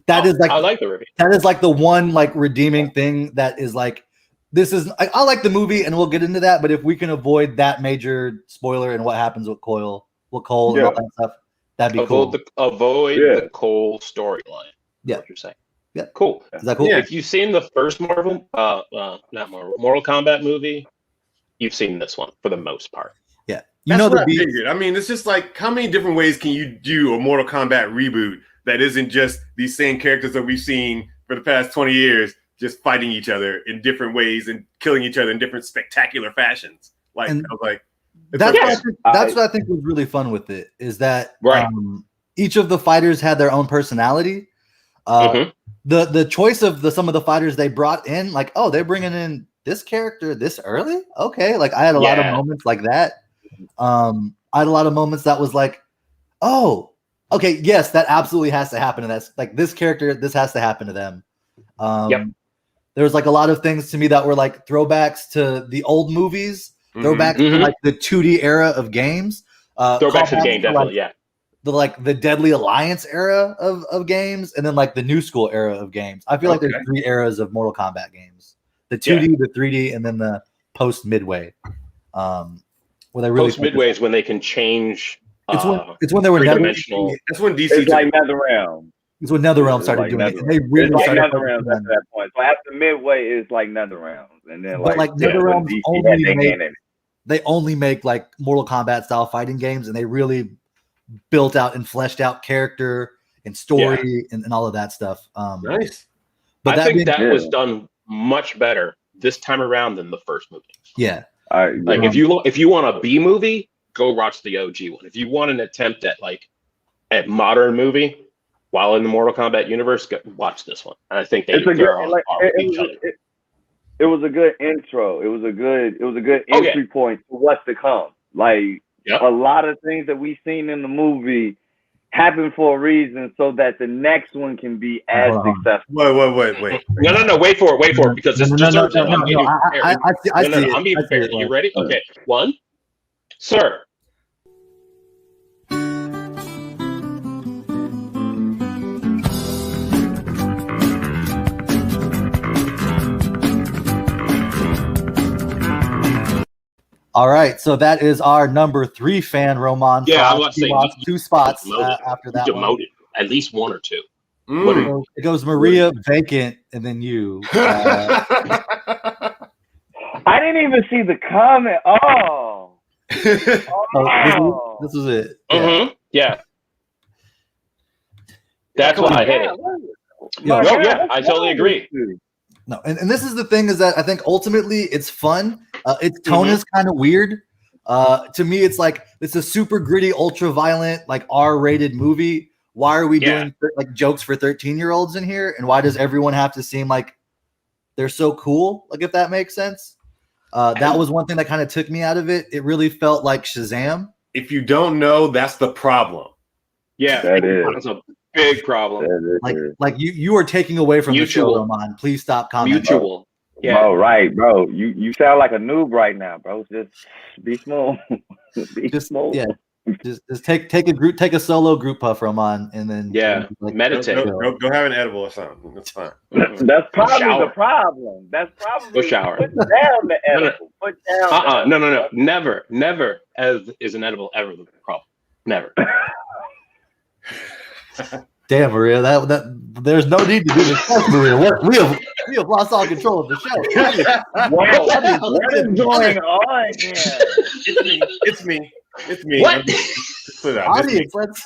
that is like I like the reveal. That is like the one like redeeming thing that is like this is I like the movie and we'll get into that. But if we can avoid that major spoiler and what happens with Cole and all that stuff. That'd be cool. Avoid the Cole storyline. Yeah, what you're saying. Yeah, cool. Is that cool? Yeah. If you've seen the first Mortal Kombat movie, you've seen this one for the most part. Yeah, That's what I figured. I mean, it's just like how many different ways can you do a Mortal Kombat reboot that isn't just these same characters that we've seen for the past 20 years just fighting each other in different ways and killing each other in different spectacular fashions? Like, I was like. That's what I think was really fun with it is that each of the fighters had their own personality. The choice of some of the fighters they brought in, like, oh, they're bringing in this character this early? Okay. Like, I had a lot of moments like that. I had a lot of moments that was like, oh, okay, yes, that absolutely has to happen. And that's like this character, this has to happen to them. There was like a lot of things to me that were like throwbacks to the old movies. Throwback to like the 2D era of games. Throwback to the game, definitely, the Deadly Alliance era of games, and then like the new school era of games. I feel like there's 3 eras of Mortal Kombat games: the 2D, the 3D, and then the post midway. Where they really post midway is when they can change. It's when they were dimensional. That's when DC. It's like NetherRealm. It's when NetherRealm started doing it. And they really started NetherRealm at that point. So after midway is like NetherRealm, and then like NetherRealm they only make like Mortal Kombat style fighting games, and they really built out and fleshed out character and story and all of that stuff. Nice. But I think that was done much better this time around than the first movie. Yeah. Like if you want a B movie, go watch the OG one. If you want an attempt at like a modern movie while in the Mortal Kombat universe, watch this one. And I think they it was a good intro. It was a good entry point to what's to come. Like a lot of things that we've seen in the movie happen for a reason, so that the next one can be as successful. Wait. No. Wait for it because this deserves it. I'm being prepared. You ready? Okay. 1, sir. All right, so that is our number 3 fan, Roman. Yeah, I was saying 2 spots after that. Demoted at least 1 or 2. It goes Maria, Vacant, and then you. I didn't even see the comment. This is it. Yeah. That's why I hit it. I totally agree. No, and this is the thing, is that I think ultimately it's fun. Its tone is kind of weird. To me, it's like it's a super gritty, ultra violent, like R-rated movie. Why are we doing like jokes for 13-year-olds in here? And why does everyone have to seem like they're so cool? Like, if that makes sense. That was one thing that kind of took me out of it. It really felt like Shazam. If you don't know, that's the problem. Yeah, that's a big problem. Like you are taking away from the show, Roman. Please stop commenting. Mutual. Yeah. Bro, right, bro. You sound like a noob right now, bro. Just be small. Be small. Yeah. Just take a solo group puff, Roman, and then meditate. Go have an edible or something. That's fine. That's probably the problem. That's probably go shower. Put down the edible. Put down. No. Never is an edible ever the problem. Never. Damn, Maria, that there's no need to do this, Maria. We have lost all control of the show. What is going on here? It's me. What? Audience, let's.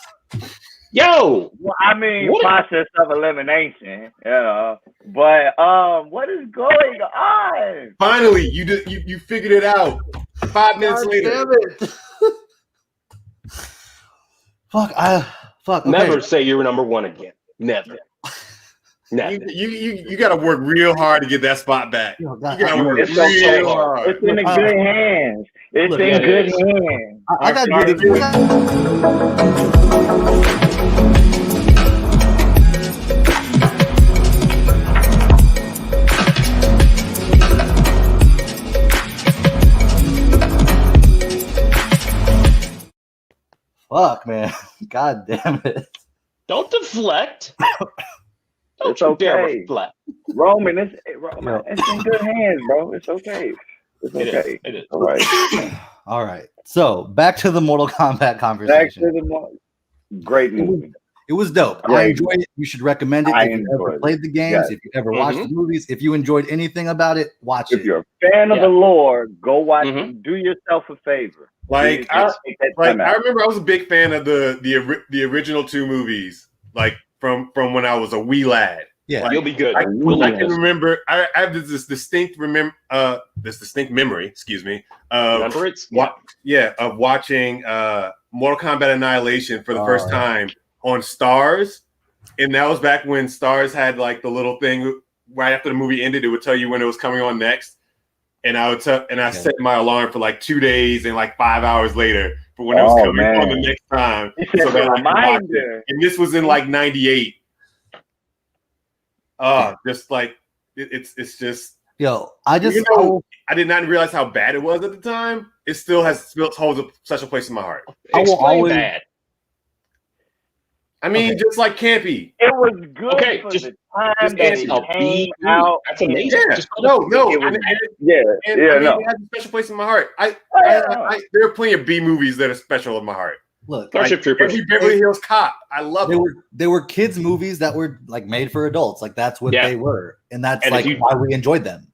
Yo. Well, I mean, process of elimination, But what is going on? Finally, you figured it out. 5 minutes later. Damn it. Fuck. Okay. Never say you're number 1 again. Never. You got to work real hard to get that spot back. You got to work real hard. It's in good hands. It's in good hands. I got to do this. Fuck, man. God damn it. Don't deflect. It's okay. Roman, it's in good hands, bro. It's okay. It's okay. It is. All right. All right. So back to the Mortal Kombat conversation. Great movie. It was dope. I enjoyed it. You should recommend it if you ever played the games, if you ever watched the movies. If you enjoyed anything about it, watch it. If you're a fan of the lore, go watch it. Do yourself a favor. I remember I was a big fan of the original 2 movies, like from when I was a wee lad. Yeah, you'll be good. I can remember. I have this distinct memory. Excuse me. Of watching Mortal Kombat Annihilation for the first time on Stars, and that was back when Stars had like the little thing right after the movie ended. It would tell you when it was coming on next. And I set my alarm for like 2 days and like 5 hours later for when it was coming on the next time. So that reminder. And this was in like 98. Just like it's just. Yo, I did not realize how bad it was at the time. It still holds such a place in my heart. I will always. Bad. I mean, just like campy. It was good for the time that it came out. That's amazing. Yeah. It has a special place in my heart. There are plenty of B movies that are special in my heart. Look, Starship Troopers, every Beverly Hills Cop. I love them. They were kids movies that were like made for adults. Like that's what they were, and that's why we enjoyed them.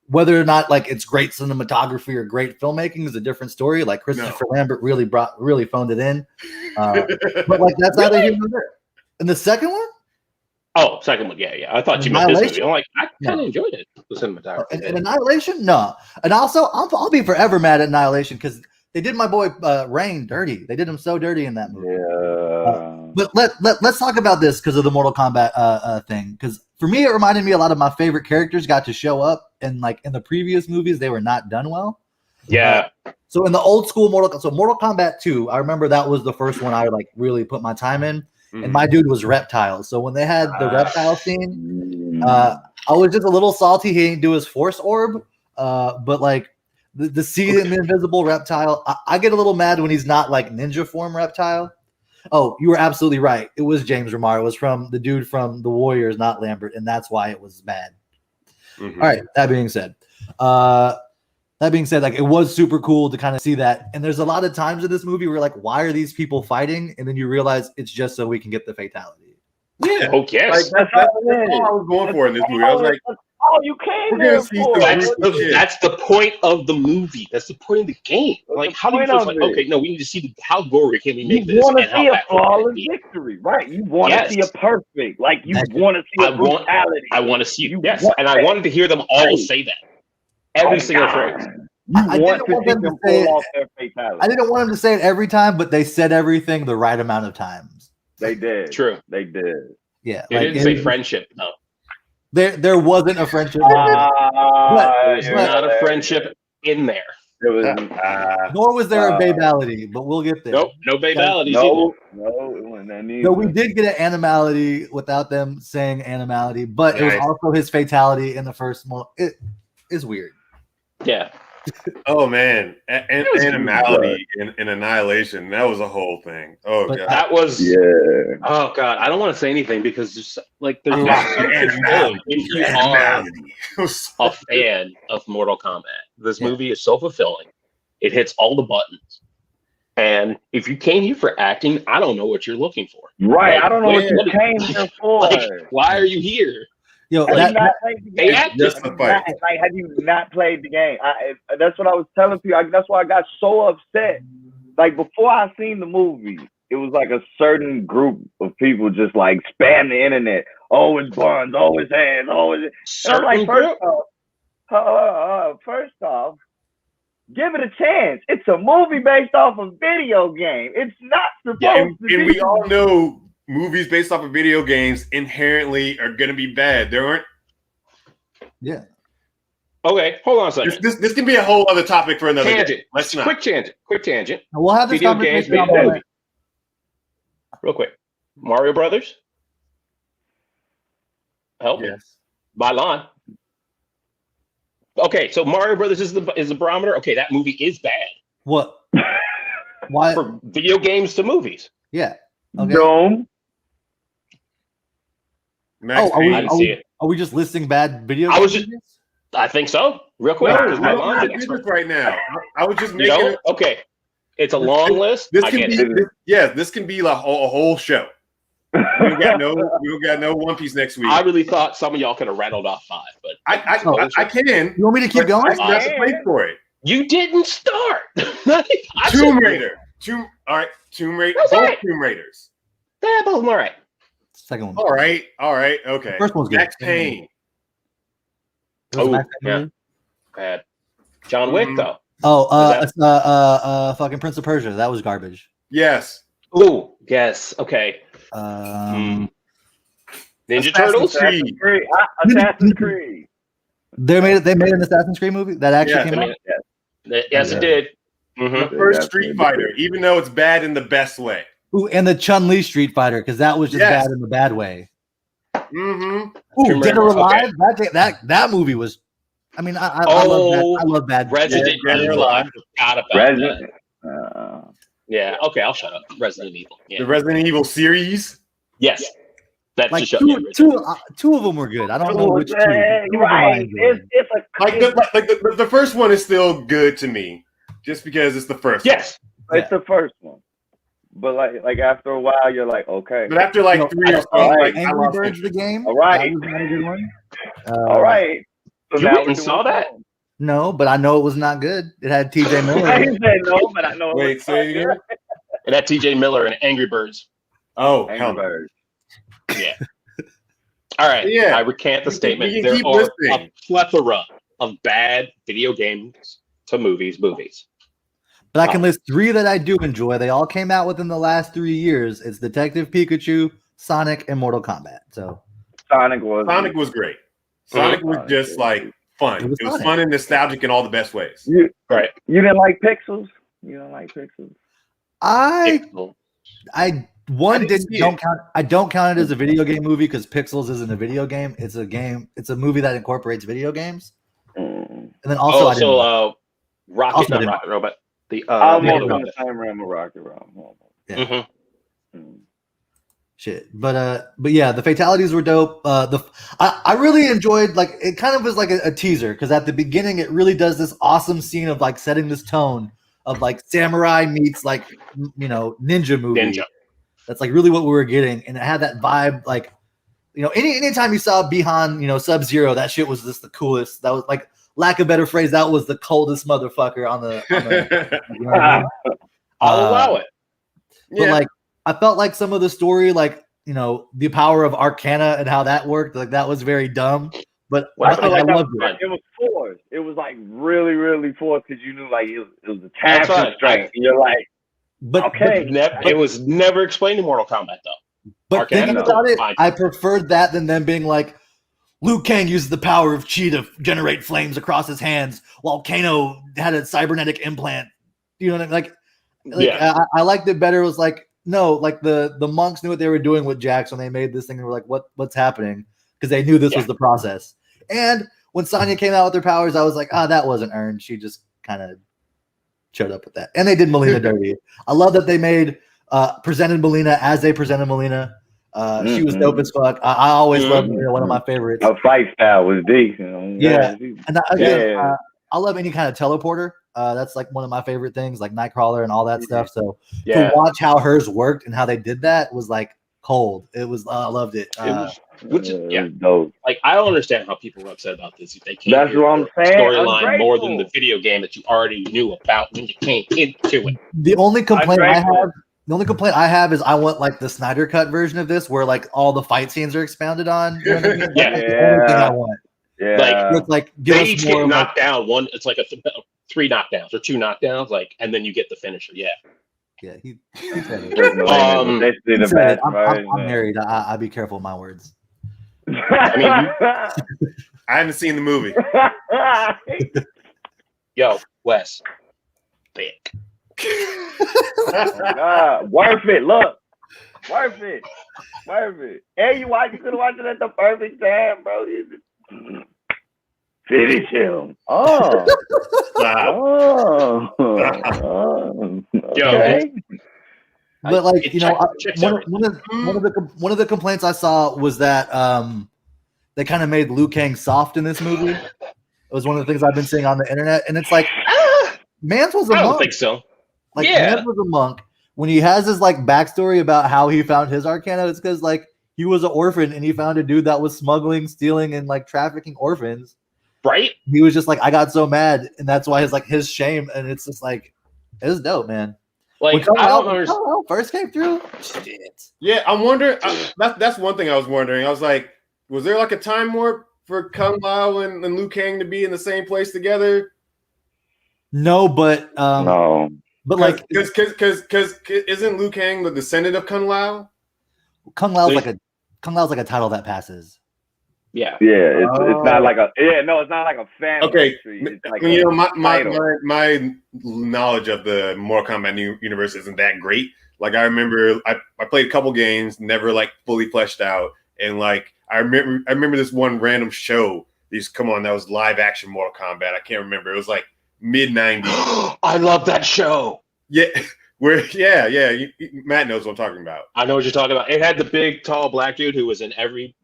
Whether or not like it's great cinematography or great filmmaking is a different story. Like Christopher Lambert really phoned it in. But like that's how they did it. And the second one? Oh, second one, yeah. I thought you meant this movie. I'm like, I kind of enjoyed it. The cinematography. And Annihilation, no. And also, I'll be forever mad at Annihilation because they did my boy Rain dirty. They did him so dirty in that movie. Yeah. But let's talk about this because of the Mortal Kombat thing. Because for me, it reminded me a lot of my favorite characters got to show up, and like in the previous movies, they were not done well. Yeah. So in the old school Mortal Kombat 2, I remember that was the first one I like really put my time in, and my dude was Reptile. So when they had the Reptile scene, I was just a little salty he didn't do his Force Orb, but like the see the invisible Reptile, I get a little mad when he's not like ninja form Reptile. Oh, you were absolutely right. It was James Remar. It was from the dude from the Warriors, not Lambert, and that's why it was bad. All right. That being said, like it was super cool to kind of see that. And there's a lot of times in this movie where like, why are these people fighting? And then you realize it's just so we can get the fatality. Yeah. Oh yes. Like, that's all I was going for in this movie. I was like, you came there for. That's the point of the movie. That's the point of the game. Like, how do you just like? Okay, no, we need to see how gory can we make this? You want to see a flawless victory, right? You want to see a perfect. Like you want to see a brutality. I want to see it. Yes, and I wanted to hear them all say that. Every single phrase. I didn't want them to say it. I didn't want them to say it every time, but they said everything the right amount of times. They did. True. They did. Yeah. They didn't say friendship. No. There wasn't a friendship. There's not a friendship in there. Nor was there a babality, but we'll get there. Nope, no babalities. No, it wasn't that neither. No, we did get an animality without them saying animality, but it was also his fatality in the first one. It is weird. Yeah. Oh man, animality in Annihilation. That was a whole thing. Oh god, that was Oh god, I don't want to say anything because there's like there's if you are a fan of Mortal Kombat, this movie is so fulfilling. It hits all the buttons, and if you came here for acting, I don't know what you're looking for. Right, like, I don't know what you came here for. Like, why are you here? Yo, have you not played the game? That's what I was telling people. That's why I got so upset. Like before I seen the movie, it was like a certain group of people just like spam the internet. Oh, it's buns. Oh, it's hands. Oh, it's. And I'm like, first off, give it a chance. It's a movie based off a video game. It's not supposed to be. And we all know movies based off of video games inherently are going to be bad. There aren't. Yeah. Okay, hold on a second. This can be a whole other topic for another tangent. Day. Let's not. Quick tangent. We'll have this video games made movie. Real quick. Mario Brothers. Help me. Yes. Mylon. Okay, so Mario Brothers is the barometer. Okay, that movie is bad. What? Why? For video games to movies. Yeah. Okay. Dome. Are we just listing bad video games? I think so. Real quick. Right now. I was just making okay. It's a long list. This can be like a whole show. We got no One Piece next week. I really thought some of y'all could have rattled off 5, but I can. You want me to keep going? I have to wait for it. You didn't start. Tomb Raider. Tomb Raider. Both Tomb Raiders. They're both all right. Second one. All right. Okay. First one's good. Max Payne. Bad. John Wick though. Fucking Prince of Persia. That was garbage. Yes. Oh, yes. Okay. Ninja Turtles. Assassin's Creed. They made an Assassin's Creed movie that actually came out. Yes, it did. The first Street Fighter, even though it's bad in the best way. Ooh, and the Chun-Li Street Fighter, because that was just bad in the bad way. Mm-hmm. Ooh, Dead or Alive. Okay. That movie was. I mean, I love bad. Resident Evil. I forgot about that. Yeah. Okay, I'll shut up. Resident Evil. Yeah. The Resident Evil series. Yes. That's like two of them were good. I don't know which two. Right. The first one is still good to me, just because it's the first. Yes. It's the first one. But like after a while, you're like, okay. But after like 3 or 4, like Angry Birds, the game. All right. That was not a good one. All right. So you went and saw that? No, but I know it was not good. It had TJ Miller. I didn't say no, but I know. Wait, say it again. It had TJ Miller and Angry Birds. Oh, Angry Birds. Yeah. All right. Yeah. I recant the statement. There are a plethora of bad video games to movies. But I can list 3 that I do enjoy. They all came out within the last 3 years. It's Detective Pikachu, Sonic, and Mortal Kombat. So Sonic was great. Sonic was just like fun. It was fun and nostalgic in all the best ways. Right. You didn't like Pixels? You don't like Pixels? I don't count it as a video game movie because Pixels isn't a video game. It's a game. It's a movie that incorporates video games. And then also, Rocket Robot. The almost in the same realm of Rocket Robot. Yeah. Shit, but yeah, the fatalities were dope. I really enjoyed, like, it kind of was like a teaser because at the beginning it really does this awesome scene of like setting this tone of like samurai meets like ninja movie. That's like really what we were getting, and it had that vibe. Like, anytime you saw Bihan, Sub-Zero, that shit was just the coolest. That was like, lack of better phrase, that was the coldest motherfucker on the. I'll allow it. But like, I felt like some of the story, like, the power of Arcana and how that worked, like that was very dumb. But I loved it. It was forced. It was like really, really forced because you knew like it was a time constraint. You're like, it was never explained in Mortal Kombat though. But Arcana, thinking about it, I preferred that than them being like, Liu Kang used the power of chi to generate flames across his hands, while Kano had a cybernetic implant. You know what I mean? I liked it better. It was like, no, like the monks knew what they were doing with Jax when they made this thing. They were like, what's happening? Because they knew this was the process. And when Sonya came out with her powers, I was like, that wasn't earned. She just kind of showed up with that. And they did Melina dirty. I love that they presented Melina as they presented Melina. She was dope as fuck. I always loved Melina, one of my favorites. Her fight style was decent. And I love any kind of teleporter. That's like one of my favorite things, like Nightcrawler and all that stuff. So to watch how hers worked and how they did that was like cold. It was, I loved it. Dope. Like, I don't understand how people are upset about this. If they came That's what I'm saying. Storyline more than the video game that you already knew about when you came into it. The only complaint I have is I want like the Snyder cut version of this, where like all the fight scenes are expounded on. You know what I mean? That's the only thing I want. Yeah. Like, it's like they each get knocked down. One, it's like 3 knockdowns or 2 knockdowns, like, and then you get the finisher. Yeah. Yeah, he said it. I'm married. I'll be careful with my words. I mean, I haven't seen the movie. Yo, Wes, thick. Worth it. Look, worth it. Hey, you could have watched it at the perfect time, bro. Finish him. Oh. Okay. But like, one of the complaints I saw was that they kind of made Liu Kang soft in this movie. It was one of the things I've been seeing on the internet, and it's like, Mans was a monk. I don't think so. Like, Mans was a monk. When he has his like backstory about how he found his Arcana, it's because like he was an orphan and he found a dude that was smuggling, stealing, and like trafficking orphans. Right? He was just like, I got so mad, and that's why his shame, and it's just like, it was dope, man. Like, when Kal-El first came through, shit. Yeah, I'm wondering. That's one thing I was wondering. I was like, was there like a time warp for Kung Lao and Liu Kang to be in the same place together? No, but no. But like, because isn't Liu Kang the descendant of Kung Lao? Kung Lao's like a title that passes. Yeah. It's not like it's not like a family. Okay, it's like my knowledge of the Mortal Kombat universe isn't that great. Like, I remember I played a couple games, never like fully fleshed out, and like I remember this one random show. That was live action Mortal Kombat. I can't remember. It was like mid-90s. I love that show. Yeah. Matt knows what I'm talking about. I know what you're talking about. It had the big, tall black dude who was in every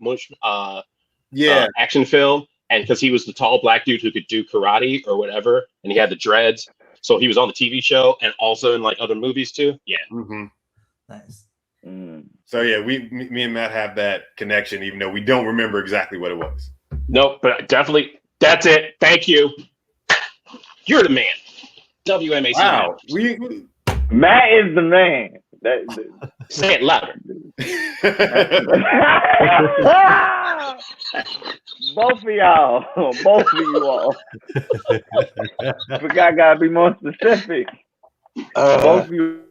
action film, and because he was the tall black dude who could do karate or whatever, and he had the dreads, so he was on the TV show and also in like other movies too. Yeah. Mm-hmm. Nice. So yeah, me and Matt have that connection, even though we don't remember exactly what it was. Nope, but definitely that's it. Thank you. You're the man. WMAC. Wow. Matt is the man. Say it louder. Both of you all. But I gotta be more specific. Both of you.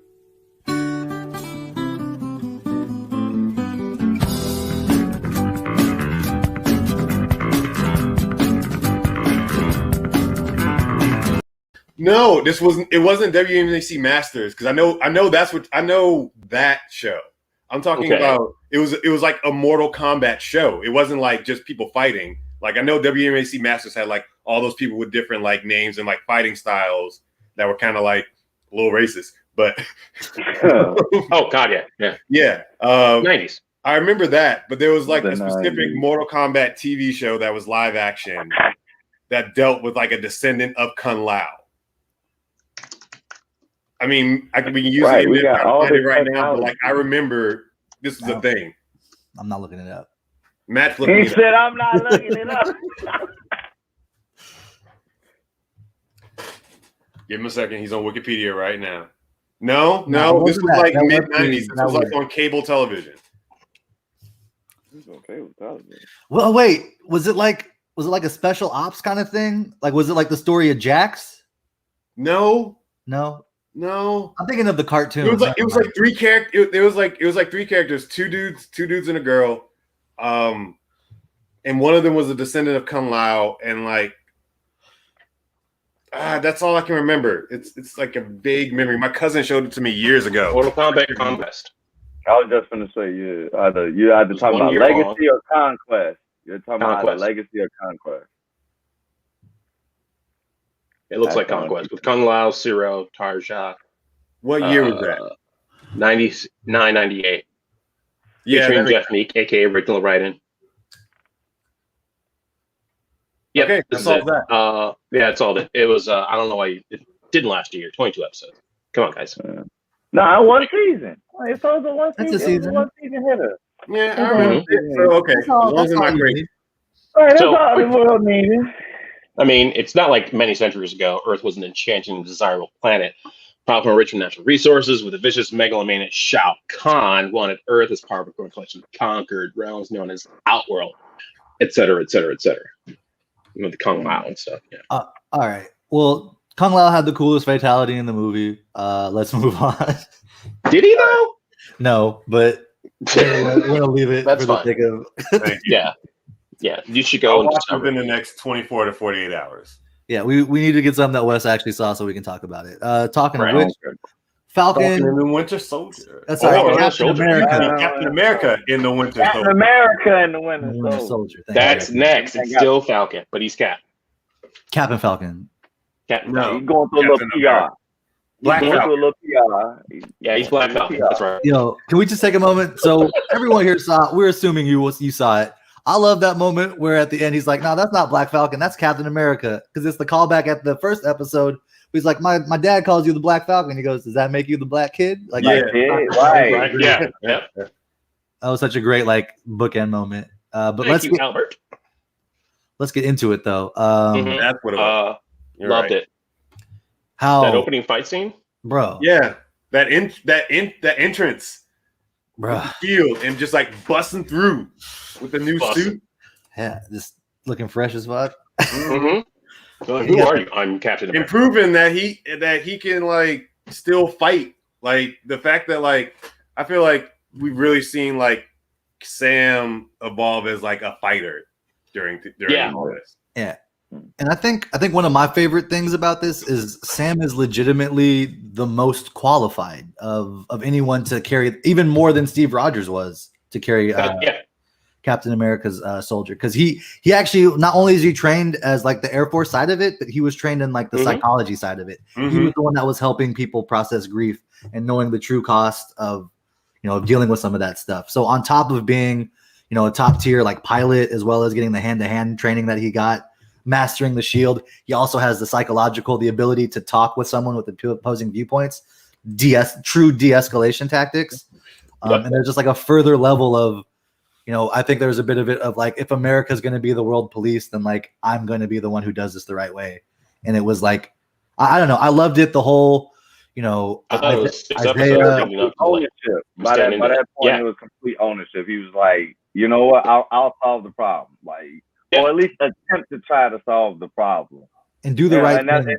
No, this wasn't. It wasn't WMAC Masters because I know that show. I'm talking about. It was like a Mortal Kombat show. It wasn't like just people fighting. Like I know WMAC Masters had like all those people with different like names and like fighting styles that were kind of like a little racist. But oh god, yeah. 90s. I remember that, but there was like The a specific 90s. Mortal Kombat TV show that was live action that dealt with like a descendant of Kung Lao. I mean, we can use Right, it we got all this right now, but technology. like I remember this is a thing. I'm not looking it up. Matt's He looking it said, up. "I'm not looking it up." Give him a second. He's on Wikipedia right now. No, No, this was that. like That mid was- 90s. This that was like was- on cable television. Okay, with television. Well, wait, was it like a special ops kind of thing? Like, was it like the story of Jax? No. No, No. I'm thinking of the cartoon. It was like three characters. It was like three characters, two dudes and a girl. And one of them was a descendant of Kung Lao, and like that's all I can remember. It's like a vague memory. My cousin showed it to me years ago. Mortal Kombat Conquest. I was just gonna say you're either talking about Legacy or Conquest. You're talking about either Legacy or Conquest. It looks like Conquest with Kung Lao, Zero, Tarja. What year was that? 99, 98. Yeah, Featuring Jeff Meek, aka Original Write-In. Yep, okay, that's all that. Yeah, it's all that. It was. I don't know why it didn't last a year. 22 episodes. Come on, guys. No, one season. It's also one That's season. a season. One season hitter. Yeah, I remember. So, okay, as long as I'm not crazy. Right, that's So- all the world needed. I mean, it's not like many centuries ago, Earth was an enchanting and desirable planet. Powerful and rich in natural resources, with a vicious megalomaniac Shao Kahn wanted Earth as part of a growing collection of conquered realms known as Outworld, etc., etc., etc. With the Kung Lao and stuff. Yeah. All right. Well, Kung Lao had the coolest fatality in the movie. Let's move on. Did he though? No, but we're gonna leave it That's for the fine. sake of. Thank you. Yeah. You should I'll go and watch discover. within the next 24 to 48 hours. Yeah, we need to get something that Wes actually saw so we can talk about it. Talking Right. of which, Falcon Falcon. and the Winter Soldier. That's right. Oh, Captain Soldier. America. Captain America in the Winter Captain Soldier. America and the Winter Winter Soldier. Soldier. Thank That's you. next. It's still Falcon, but he's Cap. Captain Falcon. Captain. No. He's going through a little Captain PR. America. Black He's going Falcon. through a little PR. Yeah, he's Black Falcon. That's right. Yo, can we just take a moment? So everyone here saw. We're assuming you saw it. I love that moment where at the end he's like, "No, that's not Black Falcon. That's Captain America." Because it's the callback at the first episode. He's like, "My dad calls you the Black Falcon." He goes, "Does that make you the black kid?" Like, Yeah. Right. Yeah. Yeah. that was such a great like bookend moment. But Thank you, Albert. let's get into it thoh. Mhm. That's what it was. You're Loved right. it. How, That opening fight scene. bro? Yeah, that entrance, bro. field, and just like busting through with the new Busting. suit. Yeah, just looking fresh as fuck. Mm-hmm. Like, who are you? I'm Captain And America. proving that he can like still fight. Like the fact that like I feel like we've really seen like Sam evolve as like a fighter during Yeah. all this. Yeah. And I think one of my favorite things about this is Sam is legitimately the most qualified of anyone to carry, even more than Steve Rogers was to carry Yeah. Captain America's soldier, because he actually not only is he trained as like the Air Force side of it, but he was trained in like the Mhm. psychology side of it. He Mhm. was the one that was helping people process grief and knowing the true cost of dealing with some of that stuff. So on top of being a top tier like pilot, as well as getting the hand-to-hand training that he got, mastering the shield, he also has the ability to talk with someone with the two opposing viewpoints, true de-escalation tactics. Yep. And there's just like a further level of, I think there's a bit of it of like, if America's going to be the world police, then like, I'm going to be the one who does this the right way. And it was like, I don't know. I loved it. The whole, I thought it was 6 Isaiah- episodes. Enough to, like, Ownership. By that point, Yeah. it was complete ownership. He was like, you know what? I'll solve the problem. Like, Yeah. or at least attempt to try to solve the problem. and do the right and, thing.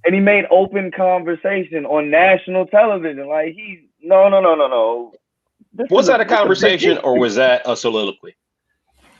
and he made open conversation on national television. Like no. was that a conversation or was that a soliloquy?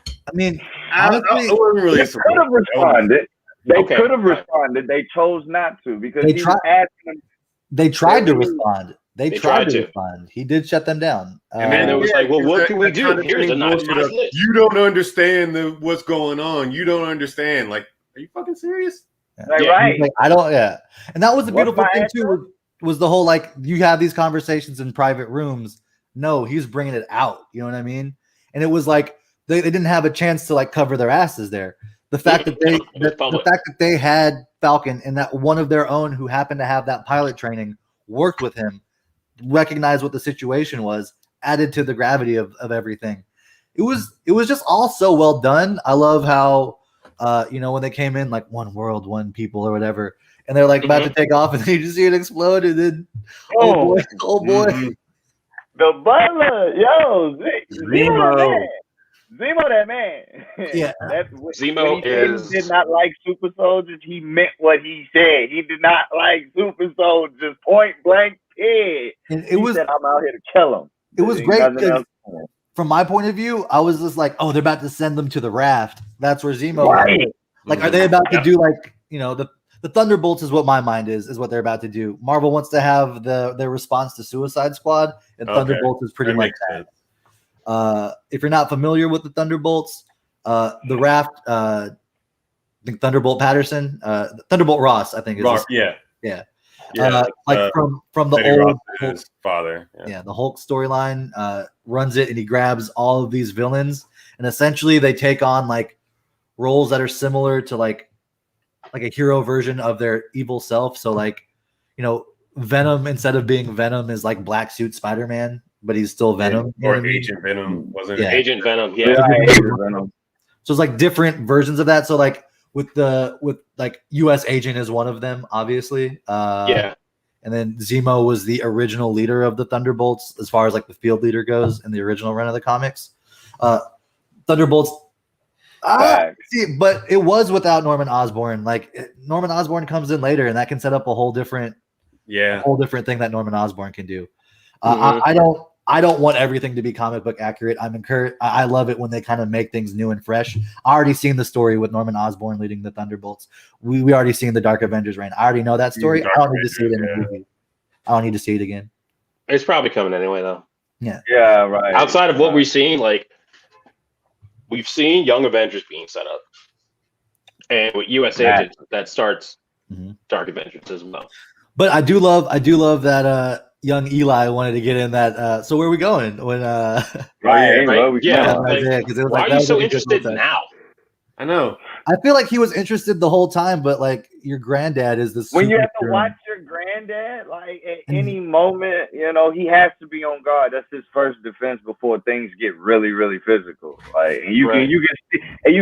I mean, I honestly, wasn't really He could have responded. They could have responded. They chose not to because he was asking them. They tried to respond. They tried to respond. He did shut them down. And then it was like, well, what can we do? Here's a nice list. You don't understand what's going on. You don't understand. Like, are you fucking serious? Yeah. Right. Like, I don't. Yeah. And that was the beautiful thing too. Was the whole like you have these conversations in private rooms. No, he's bringing it out. You know what I mean? And it was like they didn't have a chance to like cover their asses there. The fact that they had Falcon and that one of their own who happened to have that pilot training worked with him, recognized what the situation was, added to the gravity of everything. It was just all so well done. I love how when they came in like one world, one people or whatever, and they're like about to take off, and then you just see it explode, and then oh boy, the butler, Zemo, that man. Yeah, Zemo did not like super soldiers. He meant what he said. He did not like super soldiers. Point blank, period. And he said, "I'm out here to kill him." It was great because, from my point of view, I was just like, "Oh, they're about to send them to the raft." That's where Zemo. Right. Like, are they about to do like the Thunderbolts? Is what my mind is what they're about to do. Marvel wants to have their response to Suicide Squad, and Thunderbolts is pretty much that. If you're not familiar with the Thunderbolts, the raft, I think Thunderbolt Patterson, Thunderbolt Ross, I think is Ross, from the old Hulk, father, the Hulk storyline, runs it, and he grabs all of these villains, and essentially they take on like roles that are similar to like a hero version of their evil self. So like, Venom, instead of being Venom, is like Black Suit Spider-Man, but he's still Venom. Or Agent Venom, wasn't it? Agent Venom, Agent Venom. So it's like different versions of that. So like with like US Agent is one of them, obviously. And then Zemo was the original leader of the Thunderbolts as far as like the field leader goes in the original run of the comics. Thunderbolts. But it was without Norman Osborn. Like Norman Osborn comes in later, and that can set up a whole different thing that Norman Osborn can do. I don't want everything to be comic book accurate. I'm encouraged. I love it when they kind of make things new and fresh. I already seen the story with Norman Osborn leading the Thunderbolts. We already seen the Dark Avengers reign. I already know that story. I don't need to see it in the movie. I don't need to see it again. It's probably coming anyway, though. Yeah. Yeah. Right. Outside of what we've seen, like we've seen Young Avengers being set up, and with US Agents that starts Dark Avengers as well. But I do love that. Young Eli wanted to get in that. So where are we going? When why are you so interested now? I know. I feel like he was interested the whole time, but like your granddad is this. When you have to watch your granddad, like at any moment, he has to be on guard. That's his first defense before things get really, really physical. Like and you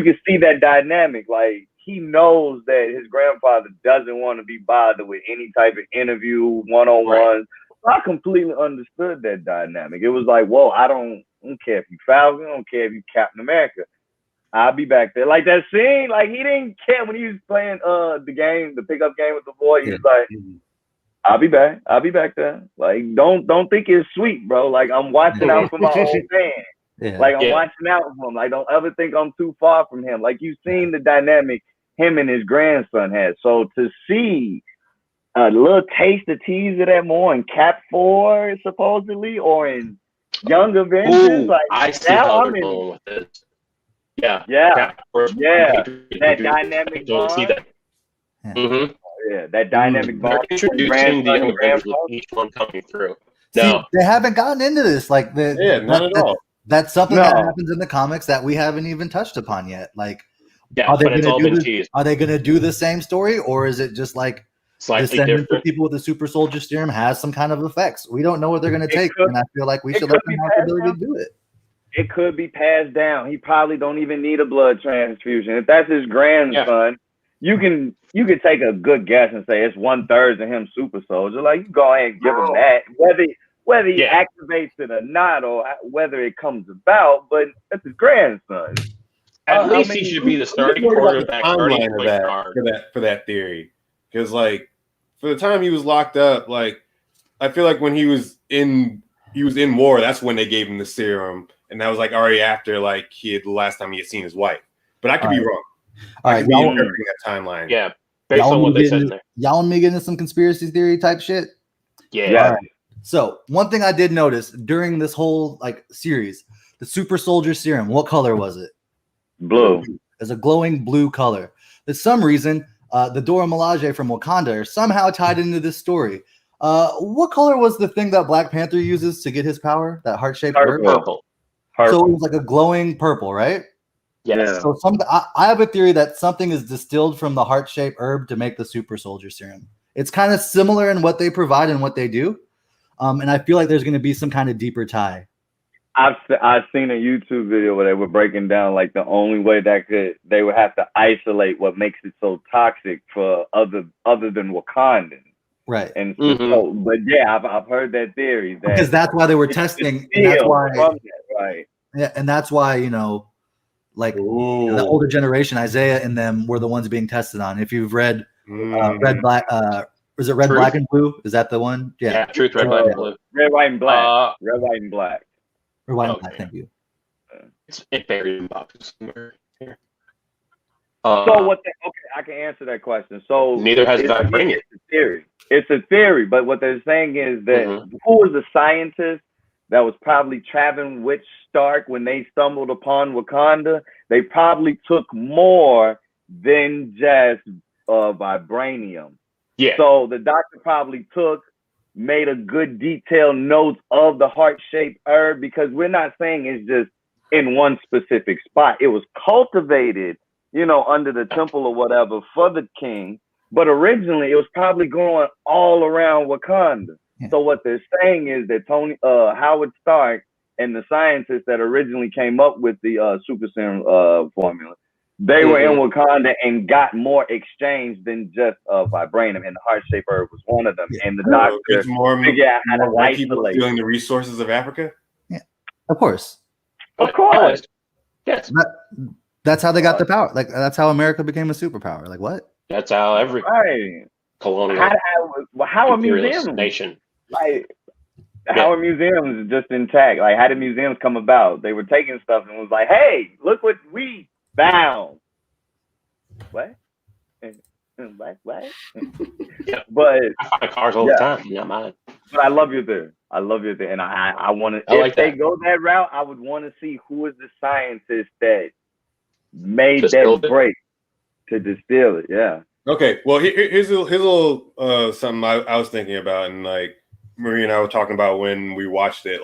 can see that dynamic. Like he knows that his grandfather doesn't want to be bothered with any type of interview, one-on-ones. I completely understood that dynamic. It was like, whoa, I don't care if you Falcon, I don't care if you Captain America. I'll be back there. Like that scene, like he didn't care when he was playing the pickup game with the boy. He was like, I'll be back. I'll be back there. Like, don't think it's sweet, bro. Like I'm watching out for my old man. Yeah. Like I'm watching out for him. Like don't ever think I'm too far from him. Like you've seen the dynamic him and his grandson had. So to see a little taste of tease of that more in Cap 4 supposedly, or in Young Avengers, like I see how they're going with this. Yeah. That dynamic bond. See that. That dynamic bond. Introducing the Young Avengers with each one coming through. No, see, they haven't gotten into this. Like not at all. That's something that happens in the comics that we haven't even touched upon yet. Like, are they going to do the same story, or is it just like slightly different? People with the super soldier serum has some kind of effects. We don't know what they're going to take, and I feel like we should let them have the ability to do it. It could be passed down. He probably don't even need a blood transfusion. If that's his grandson, you can take a good guess and say it's 1/3 of him super soldier. Like you go ahead and give him that, whether he activates it or not, or whether it comes about. But that's his grandson. At least he should be the starting quarterback for that theory. Because like for the time he was locked up, like I feel like when he was in war, that's when they gave him the serum, and that was like already after like the last time he had seen his wife. But I could be wrong. All right, y'all that timeline. Yeah, based on what they said in there. Y'all want me to get into some conspiracy theory type shit? Yeah. Right. So one thing I did notice during this whole series, the super soldier serum, what color was it? Blue. It's a glowing blue color. For some reason, the Dora Milaje from Wakanda are somehow tied into this story. What color was the thing that Black Panther uses to get his power? That heart-shaped herb? Purple. So it was like a glowing purple, right? Yes. So I have a theory that something is distilled from the heart-shaped herb to make the super soldier serum. It's kind of similar in what they provide and what they do. And I feel like there's going to be some kind of deeper tie. I've seen a YouTube video where they were breaking down like the only way they would have to isolate what makes it so toxic for other than Wakandan. Right. And so, but yeah, I've heard that theory because that's why they were testing, and that's why right. Yeah, and that's why the older generation, Isaiah and them were the ones being tested on. If you've read Red Black, is it Red Truth. Black and Blue? Is that the one? Yeah, Truth, Red, Black, and Blue. Red, White, and Black. Red, White, and Black. Red, White, and Black. Thank you. It's buried in boxes somewhere here. So what? I can answer that question. So neither has vibranium. It's a theory. It's a theory, but what they're saying is that who was the scientist that was probably traveling with Stark when they stumbled upon Wakanda? They probably took more than just vibranium. Yeah. So the doctor probably made a good detailed note of the heart-shaped herb, because we're not saying it's just in one specific spot. It was cultivated, under the temple or whatever for the king, but originally it was probably growing all around Wakanda. Yeah. So what they're saying is that Howard Stark and the scientists that originally came up with the super serum formula, they were in Wakanda and got more exchange than just vibranium, and the heart-shaped herb was one of them. Yeah. And the doctor figured out how to isolate. Stealing the resources of Africa? Yeah, of course. Of course. Yes. That's how they got the power. That's how America became a superpower. What? That's how every colonial how are museums nation. How are museums just intact? How did museums come about? They were taking stuff and was like, hey, look what we found. What? What? Yeah. But I find cars all the time. Yeah, mine. But I love you there. And I want to. If they go that route, I would want to see who is the scientist that made that break to distill it. Yeah. Okay. Well, here's a little something I was thinking about, and Marie and I were talking about when we watched it.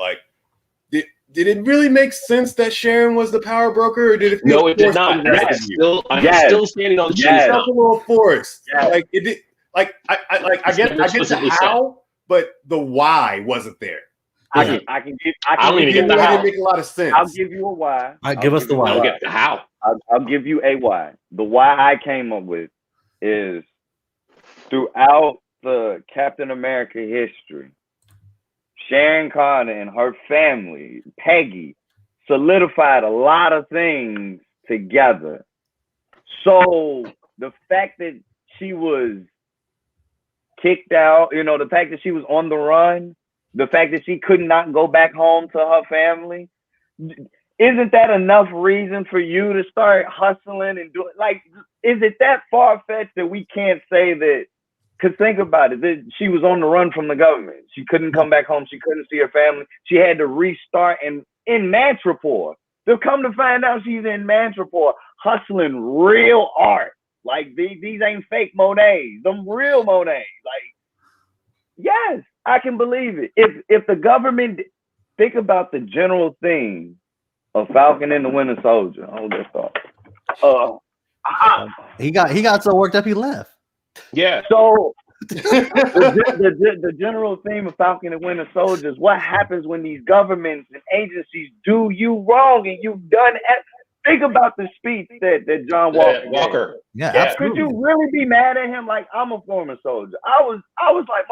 Did it really make sense that Sharon was the power broker, or did it? No, it did not. I'm still standing on the cheese. It felt a little forced. It did. I get the how, but the why wasn't there. I can give. I don't even get the how. It didn't make a lot of sense. I'll give you a why. All right, give us the why. I don't get the how. I'll give you a why. The why I came up with is throughout the Captain America history, Sharon Carter and her family, Peggy, solidified a lot of things together. So the fact that she was kicked out, the fact that she was on the run, the fact that she could not go back home to her family, isn't that enough reason for you to start hustling and doing? Is it that far-fetched that we can't say that? Because think about it, she was on the run from the government. She couldn't come back home. She couldn't see her family. She had to restart in Mantrapore. They'll come to find out she's in Mantrapore hustling real art. These ain't fake Monets. Them real Monets. Yes, I can believe it. If the government, think about the general theme of Falcon and the Winter Soldier. Hold that thought. He got so worked up he left. Yeah. So the general theme of Falcon and Winter Soldier is what happens when these governments and agencies do you wrong and you've done. Think about the speech that John Walker. Yeah, absolutely. Could you really be mad at him? I'm a former soldier. I was like,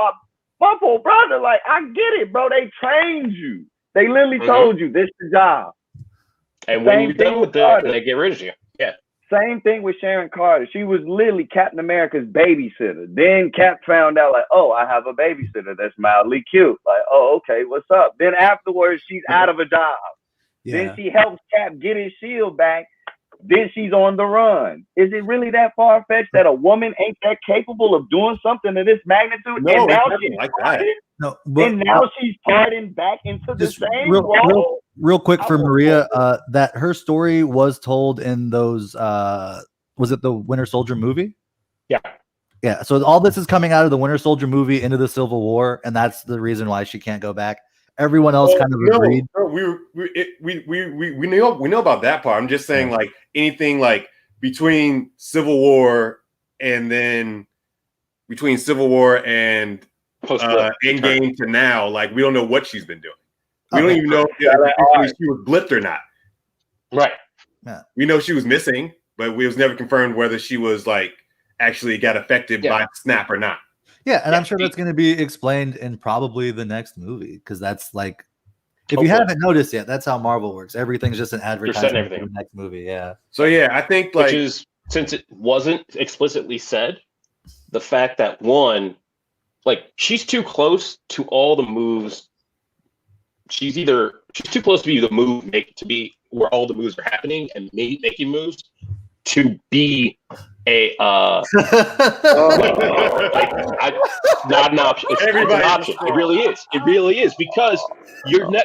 my poor brother. I get it, bro. They trained you. They literally told you this is the job. And when you're done with that, they get rid of you. Yeah. Same thing with Sharon Carter. She was literally Captain America's babysitter. Then Cap found out, I have a babysitter that's mildly cute. Okay, what's up? Then afterwards, she's out of a job. Yeah. Then she helps Cap get his shield back. then she's on the run. Is it really that far-fetched that a woman ain't that capable of doing something of this magnitude? No, and now she's like that. No, and now she's parting back into the same role. Real quick for Maria, that her story was told in those. Was it the Winter Soldier movie? Yeah. Yeah. So all this is coming out of the Winter Soldier movie into the Civil War, and that's the reason why she can't go back. Everyone else kind of agreed. No, we know about that part. I'm just saying, like anything like between Civil War and Endgame to now, like we don't know what she's been doing. We don't even know if she was blipped or not. Right. Yeah. We know she was missing, but it was never confirmed whether she was like actually got affected by the snap or not. Yeah, and I'm sure that's going to be explained in probably the next movie because that's like, if you haven't noticed yet, that's how Marvel works. Everything's just an advertisement for the next movie. Yeah. So yeah, I think like, which is, since it wasn't explicitly said, the fact that one, like she's too close to all the moves. She's too close to be the move to be where all the moves are happening and making moves to be a not an option. It's an option. It really is. It really is because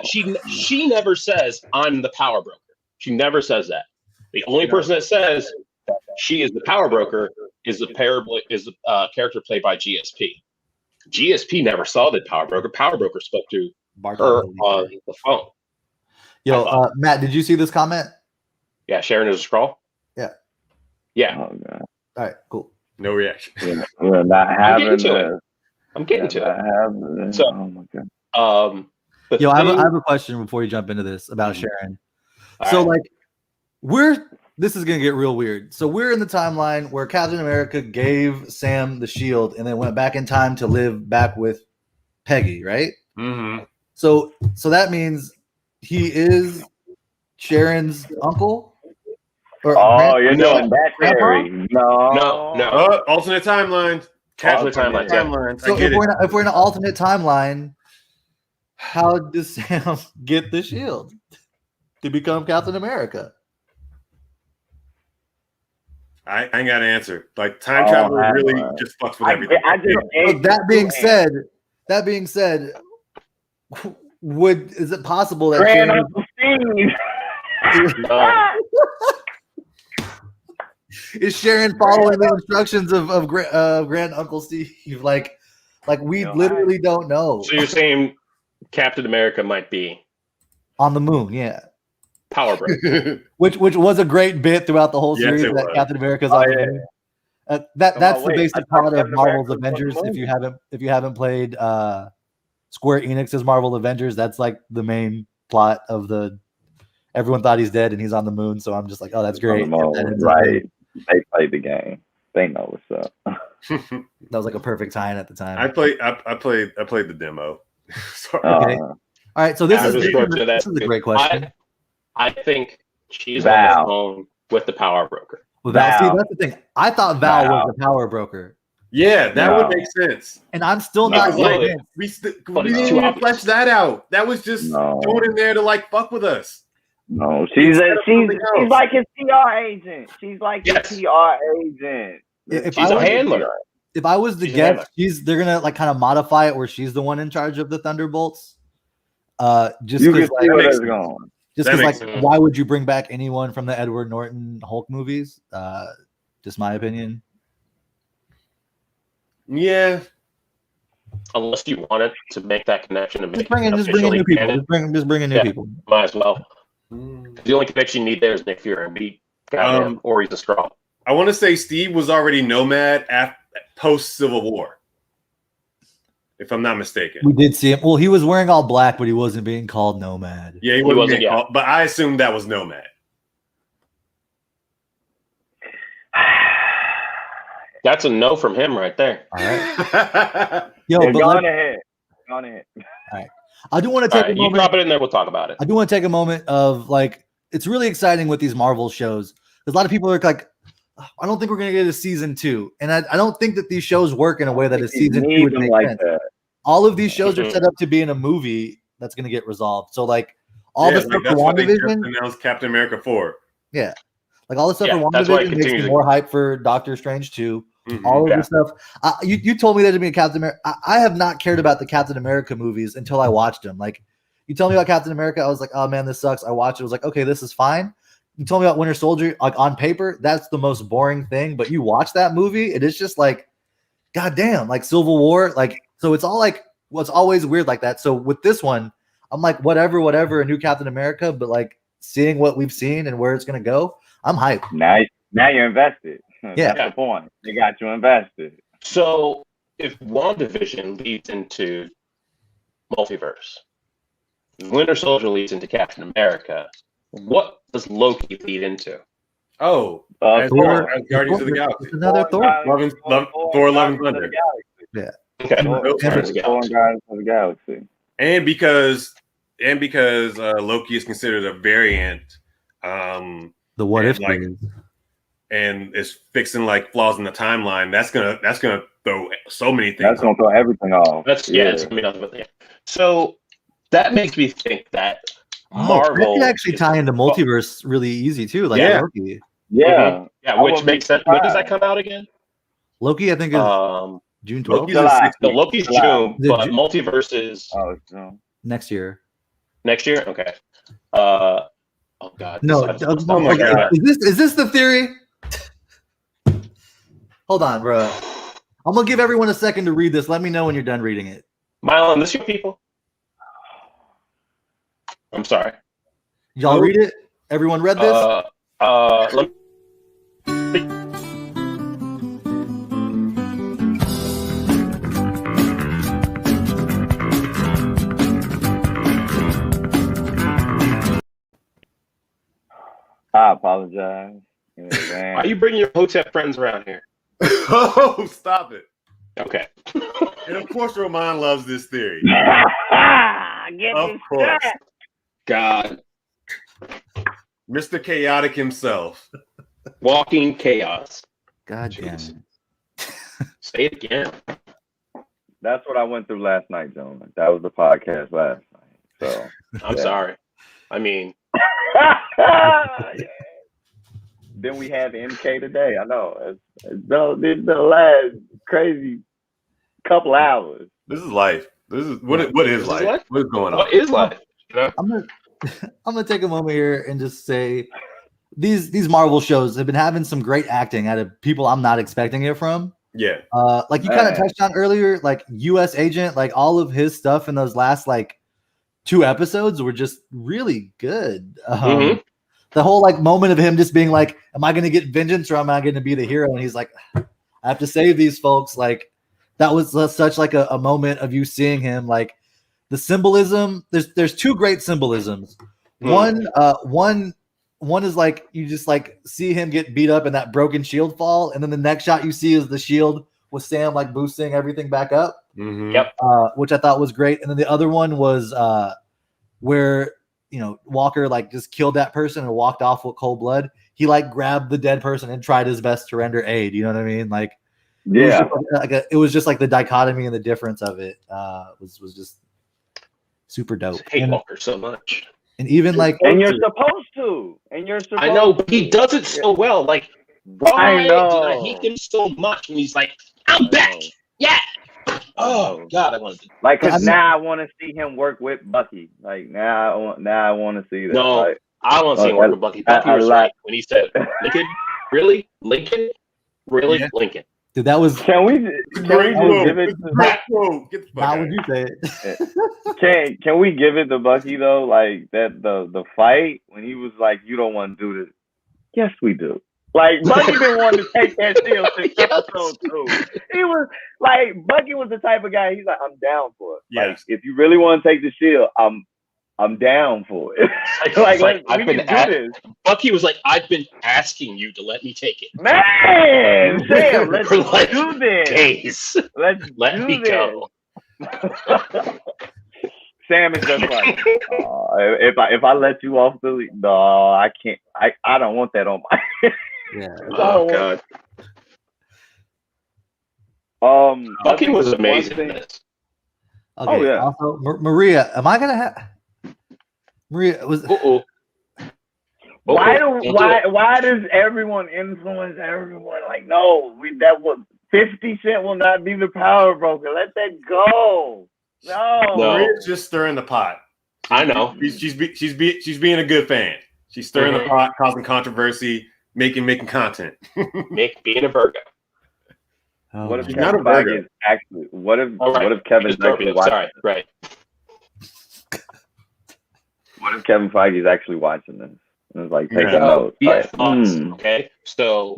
she never says I'm the power broker. She never says that. The only person that says she is the power broker is the character played by GSP. GSP never saw the power broker. Power broker spoke to her on the phone. Yo, Matt, did you see this comment? Yeah, Sharon is a scroll. Yeah. Oh, God. All right, cool. No reaction. We're not having I'm getting to it. So, oh my God. I have a question before you jump into this about Sharon. So, this is gonna get real weird. So we're in the timeline where Captain America gave Sam the shield and then went back in time to live back with Peggy, right? Mm-hmm. So that he is Sharon's uncle. You're doing that theory. No. Alternate timelines. Alternate timelines. So if we're in an alternate timeline, how does Sam get the shield to become Captain America? I ain't got an answer. Like time travel really just fucks with everything. That being said, is it possible that Grand Uncle Steve? Is Sharon following the instructions of Grand Uncle Steve? Like we literally don't know. So you're saying Captain America might be on the moon? Yeah. Power break. which was a great bit throughout the whole series that Captain America's on the moon. That's the basic part of Marvel's Avengers. If you haven't played Square Enix's Marvel Avengers, that's like the main plot of everyone thought he's dead and he's on the moon. So I'm just like, oh, that's great. Right. They played the game. They know what's up. That was like a perfect tie-in at the time. I played the demo. Sorry. Okay. All right. So this is a great question. I think she's on the phone with the power broker. Well, see, that's the thing. I thought Val was the power broker. Yeah, that would make sense. And I'm still not convinced. We didn't even flesh that out. That was just thrown in there to like fuck with us. No, she's like his PR agent. She's like his PR agent. She's a handler. If I was the guest, they're gonna like kind of modify it where she's the one in charge of the Thunderbolts. Just because why would you bring back anyone from the Edward Norton Hulk movies? Just my opinion. Yeah. Unless you wanted to make that connection and just bring in new people. Just bring in new people. Might as well. The only connection you need there is Nick Fury. Or he's a straw. I want to say Steve was already Nomad at post Civil War, if I'm not mistaken. We did see him. Well, he was wearing all black, but he wasn't being called Nomad. Yeah, he wasn't being called, but I assumed that was Nomad. That's a no from him right there. All right. Yo, go on ahead. All right. I do want to take a moment. You drop it in there. We'll talk about it. I do want to take a moment of it's really exciting with these Marvel shows. Because a lot of people are like, I don't think we're going to get a season 2. And I don't think that these shows work in a way that a season 2 would make sense. All of these shows are set up to be in a movie that's going to get resolved. So all the stuff for WandaVision. Announced Captain America 4. Yeah. Like all the stuff for WandaVision makes me more hype for Doctor Strange 2. All of the stuff. You told me that to be a Captain America. I have not cared about the Captain America movies until I watched them. Like, you told me about Captain America, I was like, oh man, this sucks. I watched it. I was like, okay, this is fine. You told me about Winter Soldier, like on paper, that's the most boring thing. But you watch that movie, it is just like, goddamn, like Civil War. Like, so it's all like, well, it's always weird like that. So with this one, I'm like, whatever, a new Captain America. But like seeing what we've seen and where it's gonna go, I'm hyped. Now you're invested. Yeah. That's the point. They got you invested. So if WandaVision leads into multiverse, Winter Soldier leads into Captain America, what does Loki lead into? Oh, Thor. Guardians of the Galaxy. Another Thor. Thor: Love and Thunder. Yeah. Okay. Thor and Guardians of the Galaxy. And because Loki is considered a variant, the what if like, and is fixing like flaws in the timeline, that's gonna throw so many things. That's gonna throw everything off. It's gonna be nothing but that. So that makes me think that Marvel that could actually tie into multiverse really easy too. Like Loki. Yeah. Which makes sense. When does that come out again? Loki, I think is June 12th. Loki's June, but multiverse is next year. Next year? Okay. Oh god. No, oh my god. Is this the theory? Hold on, bro. I'm gonna give everyone a second to read this. Let me know when you're done reading it. Mylon, this your people? I'm sorry. Y'all read it? Everyone read this? Let I apologize. Why are you bringing your Hotep friends around here? Oh, stop it. Okay. And of course, Roman loves this theory. Of course. God. Mr. Chaotic himself. Walking chaos. God damn it. Say it again. That's what I went through last night, gentlemen. That was the podcast last night. So I'm sorry. I mean, then we had the MK today. I know. It's been the last crazy couple hours. This is life. This is what is life? What is going on? What is life? You know? I'm gonna take a moment here and just say these Marvel shows have been having some great acting out of people I'm not expecting it from. Yeah. Like you kind of touched on earlier, like US Agent, like all of his stuff in those last like 2 episodes were just really good. The whole like moment of him just being like, am I going to get vengeance or am I going to be the hero? And he's like, I have to save these folks. Like that was such like a moment of you seeing him, like the symbolism. There's 2 great symbolisms. One is like, you just like see him get beat up and that broken shield fall. And then the next shot you see is the shield with Sam like boosting everything back up. Yep. Which I thought was great. And then the other one was where, you know, Walker like just killed that person and walked off with cold blood. He like grabbed the dead person and tried his best to render aid. You know what I mean? Like, it was just like the dichotomy and the difference of it was just super dope. I hate Walker so much. And even like, and you're supposed to. I know, but he does it so well. Like, why did I hate him so much when he's like, I'm back? Yeah. Oh God, I want to like because now I want to see him work with Bucky. Like now I want to see that. No, like, I want to see him work with Bucky. Bucky was right when he said, "Lincoln, really, Lincoln, really, Lincoln." Dude, that was. Can we give it? How would you say it? Can we give it to Bucky though? Like that the fight when he was like, "You don't want to do this." Yes, we do. Like Bucky didn't want to take that shield since episode 2. He was like, Bucky was the type of guy. He's like, I'm down for it. Yeah. Like, if you really want to take the shield, I'm down for it. I've been this. Bucky was like, I've been asking you to let me take it. Man, Sam, let's do this. Days. Let me go. Sam is just like, if I let you off the lead, no, I can't. I don't want that on my. Yeah. Oh God. Bucky was amazing in this. Okay. Oh yeah. Also, Maria, am I gonna have Maria? Was Why does everyone influence everyone? Like, no, 50 Cent will not be the power broker. Let that go. No. Maria's just stirring the pot. I know. She's being a good fan. She's stirring the pot, causing controversy, making content. Being a Virgo. What if Kevin Feige is actually? What if Kevin is actually watching? Sorry, right. What if Kevin Feige is actually watching this? And it's like taking notes. Okay, so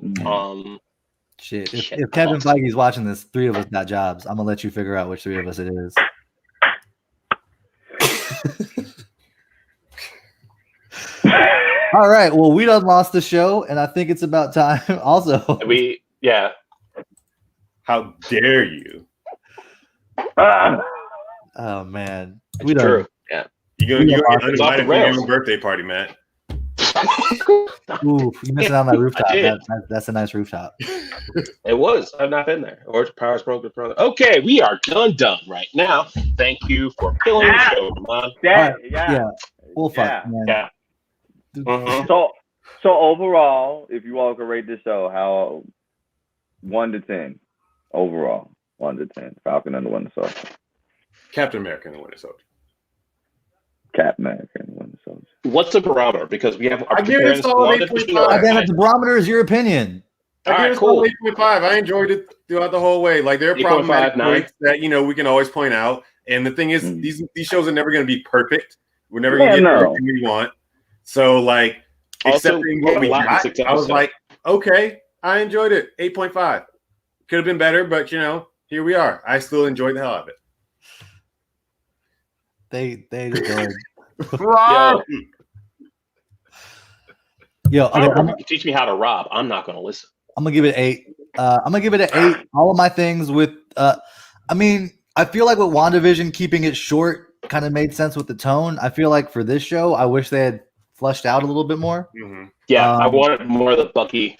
shit. If Kevin Feige is watching this, 3 of us got jobs. I'm gonna let you figure out which 3 of us it is. All right. Well, we done lost the show, and I think it's about time. Also, How dare you? Oh man, it's true. Yeah, you're gonna get uninvited for your birthday party, Matt. Ooh, you missing on my rooftop. That's a nice rooftop. It was. I've not been there. Or Power's broken. Okay, we are done right now. Thank you for killing the show, man. Yeah. Well, fuck, man. Yeah. So overall, if you all could rate this show, how 1 to 10 overall, 1 to 10, Falcon and the Winter Soldier. Captain America and the Winter Soldier. Captain America and the Winter Soldier. What's the barometer? Because we have. I give it a solid 8.5. Damn, the barometer is your opinion. I give it a solid 8.5. I enjoyed it throughout the whole way. Like, there are problematic points that we can always point out. And the thing is, these shows are never going to be perfect. We're never going to get everything we want. So, like, accepting what we got, I was like, okay, I enjoyed it. 8.5. Could have been better, but here we are. I still enjoyed the hell out of it. They enjoyed. Teach me how to rob. I'm not going to listen. I'm gonna give it 8. I'm gonna give it an 8. All of my things with, I feel like with WandaVision keeping it short kind of made sense with the tone. I feel like for this show, I wish they had fleshed out a little bit more. Mm-hmm. Yeah, I wanted more of the Bucky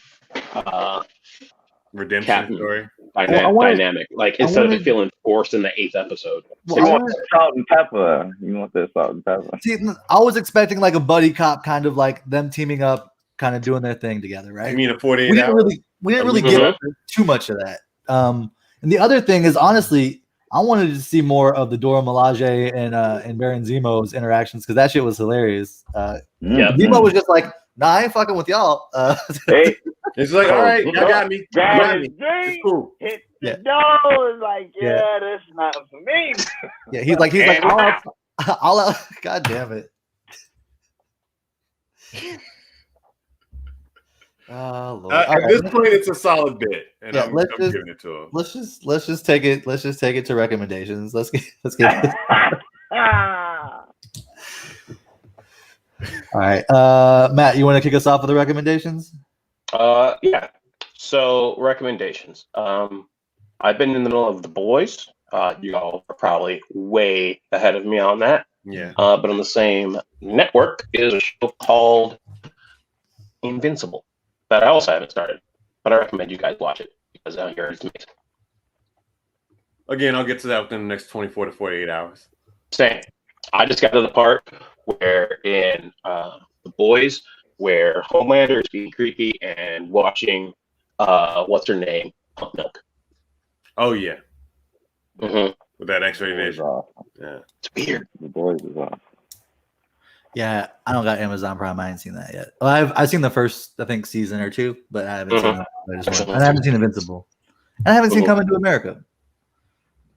redemption story. Dynamic. Like, instead of it feeling forced in the 8th episode. You want salt and pepper. You want that salt and pepper. See, I was expecting like a buddy cop, kind of like them teaming up, kind of doing their thing together, right? You mean a 48 hours? We didn't really get too much of that. And the other thing is, honestly, I wanted to see more of the Dora Milaje and Baron Zemo's interactions, because that shit was hilarious. Zemo was just like, nah, I ain't fucking with y'all. Hey. It's like, all right, y'all got me. It's cool. Hit the door. Like, that's not for me. Yeah, he's like, I'll out. God damn it. Oh, Lord. At this point, it's a solid bit, and I'm giving it to him. Let's just take it. Let's just take it to recommendations. Let's get. All right, Matt, you want to kick us off with the recommendations? Yeah. So recommendations. I've been in the middle of The Boys. You all are probably way ahead of me on that. Yeah. But on the same network is a show called Invincible that I also haven't started, but I recommend you guys watch it because I hear it's amazing. Again, I'll get to that within the next 24 to 48 hours. Same. I just got to the part where in The Boys, where Homelander is being creepy and watching what's her name pump milk. Oh yeah. Mm-hmm. With that X-ray vision. Yeah. It's weird. The Boys is off. Yeah, I don't got Amazon Prime. I ain't seen that yet. Well, I've seen the first, I think, season or 2, but I haven't seen it. I haven't seen Invincible. And I haven't seen Coming to America.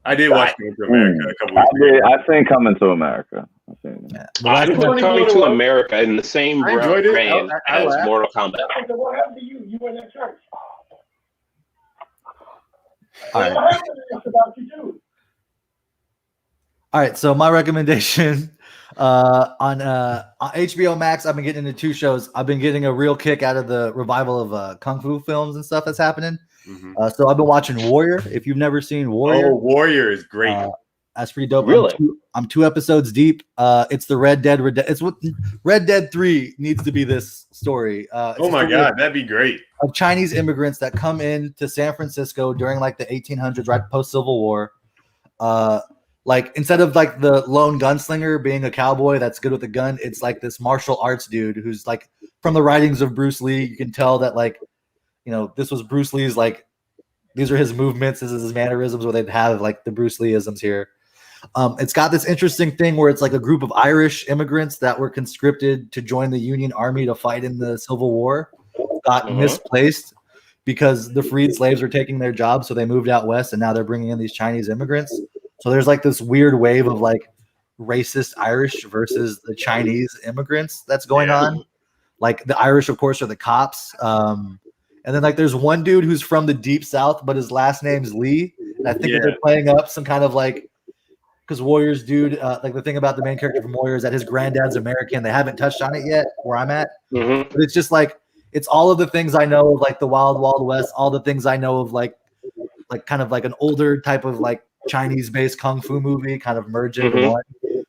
I did watch Coming to America a couple weeks ago. I've seen Coming to America. I put Coming to America in the same vein as Mortal Kombat. What happened to you? You were in that church. All right. About you too. All right, so my recommendation on HBO Max, I've been getting into 2 shows. I've been getting a real kick out of the revival of kung fu films and stuff that's happening. Mm-hmm. So I've been watching Warrior. If you've never seen Warrior, Warrior is great. That's pretty dope. Really? I'm 2 episodes deep. It's the Red Dead. It's what Red Dead 3 needs to be. This story. Oh my god, that'd be great. Of Chinese immigrants that come in to San Francisco during like the 1800s, right post Civil War. like instead of like the lone gunslinger being a cowboy that's good with a gun, it's like this martial arts dude who's like from the writings of Bruce Lee. You can tell that like, you know, this was Bruce Lee's like, these are his movements, this is his mannerisms, where they'd have like the Bruce Lee-isms here. It's got this interesting thing where it's like a group of Irish immigrants that were conscripted to join the Union Army to fight in the Civil War, got misplaced because the freed slaves were taking their jobs, so they moved out west, and now they're bringing in these Chinese immigrants. So there's like this weird wave of like racist Irish versus the Chinese immigrants that's going on. Like the Irish, of course, are the cops. And then like there's one dude who's from the deep south, but his last name's Lee. And I think that they're playing up some kind of like, because Warriors dude, like the thing about the main character from Warriors that his granddad's American. They haven't touched on it yet where I'm at. But it's just like, it's all of the things I know of like the Wild Wild West, all the things I know of like kind of like an older type of like Chinese-based kung fu movie kind of merged into one,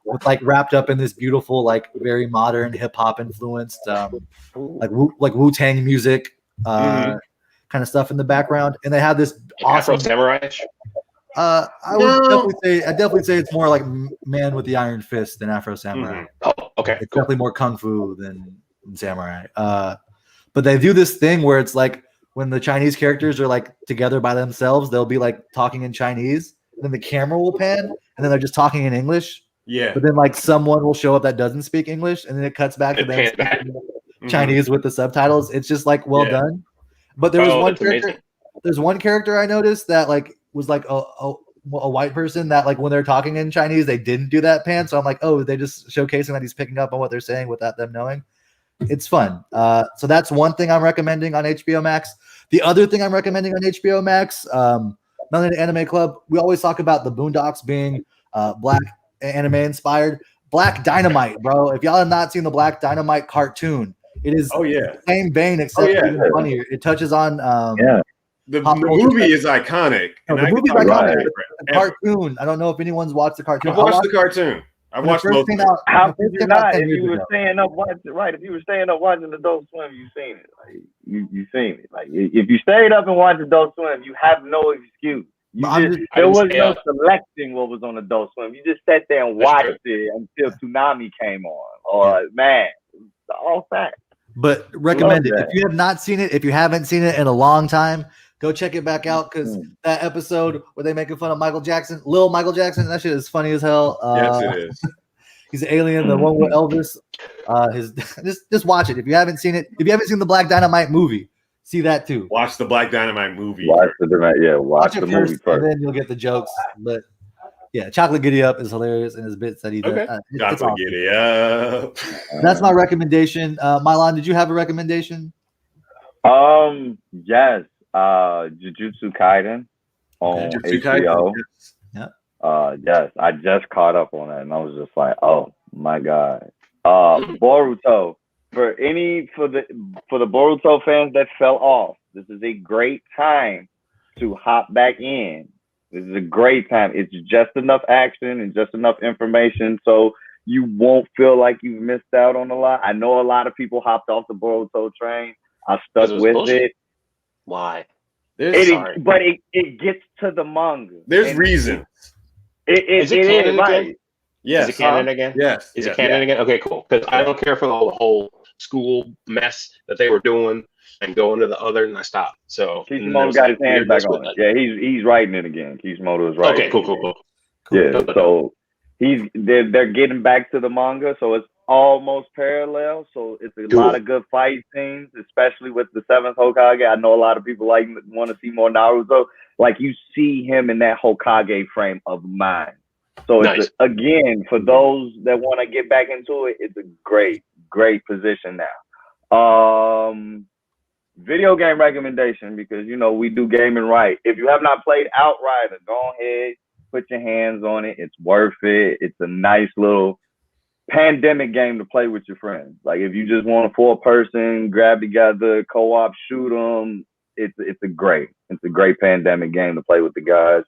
with like wrapped up in this beautiful, like very modern hip hop influenced, like Wu-Tang music, kind of stuff in the background, and they have this awesome Afro Samurai-ish. I would definitely say it's more like Man with the Iron Fist than Afro Samurai. Oh, okay. It's definitely more kung fu than samurai. But they do this thing where it's like when the Chinese characters are like together by themselves, they'll be like talking in Chinese, and then the camera will pan, and then they're just talking in English. Yeah. But then like someone will show up that doesn't speak English, and then it cuts back to them speaking Chinese with the subtitles. It's just like well done. But there was one character. Amazing. There's one character I noticed that like was like a white person that like when they're talking in Chinese, they didn't do that pan. So I'm like, oh, they just showcasing that he's picking up on what they're saying without them knowing. It's fun. So that's one thing I'm recommending on HBO Max. The other thing I'm recommending on HBO Max, Mylon Anime Club, we always talk about the Boondocks being black anime inspired. Black Dynamite, bro. If y'all have not seen the Black Dynamite cartoon, it is the same vein except even funnier. It touches on the movie is iconic. No, the movie's iconic. The cartoon, I don't know if anyone's watched the cartoon. I've watched the cartoon. I watched both. How could you not? If you were staying up watching, if you were staying up watching Adult Swim, you seen it. Like you seen it. Like if you stayed up and watched Adult Swim, you have no excuse. There was no selecting what was on Adult Swim. You just sat there and watched it until Tsunami came on. Or man, it's all facts. But recommend it. If you have not seen it, if you haven't seen it in a long time, go check it back out, because that episode where they making fun of Michael Jackson, Lil Michael Jackson, that shit is funny as hell. Yes, it is. He's an alien, the one with Elvis. Just watch it. If you haven't seen it, if you haven't seen the Black Dynamite movie, see that too. Watch the Black Dynamite movie. Watch the movie first, and then you'll get the jokes. But yeah, Chocolate Giddy Up is hilarious, and his bits that he does. Chocolate awesome. Giddy Up. That's my recommendation. Mylon, did you have a recommendation? Yes. Jujutsu Kaisen on HBO. Yes, I just caught up on that, and I was just like, oh my god. Boruto. For the Boruto fans that fell off, this is a great time to hop back in. This is a great time. It's just enough action and just enough information, so you won't feel like you've missed out on a lot. I know a lot of people hopped off the Boruto train. I stuck with it. Why? But it gets to the manga. There's reasons. Is it canon again? Yes. Is it canon again? Yes. Is it canon again? Okay, cool. Because I don't care for the whole school mess that they were doing and going to the other, and I stopped. So Kishimoto got his hands back on it. Yeah, he's writing it again. Kishimoto is writing. Okay, cool. Yeah, so they're getting back to the manga, so it's almost parallel. So it's a lot of good fight scenes, especially with the 7th Hokage. I know a lot of people want to see more Naruto. Like you see him in that Hokage frame of mind. So it's again, for those that want to get back into it, it's a great position now. Video game recommendation, because we do gaming right. If you have not played Outrider, go ahead, put your hands on it. It's worth it. It's a nice little pandemic game to play with your friends. Like if you just want a 4-person, grab together, co-op, shoot them. It's a great pandemic game to play with the guys.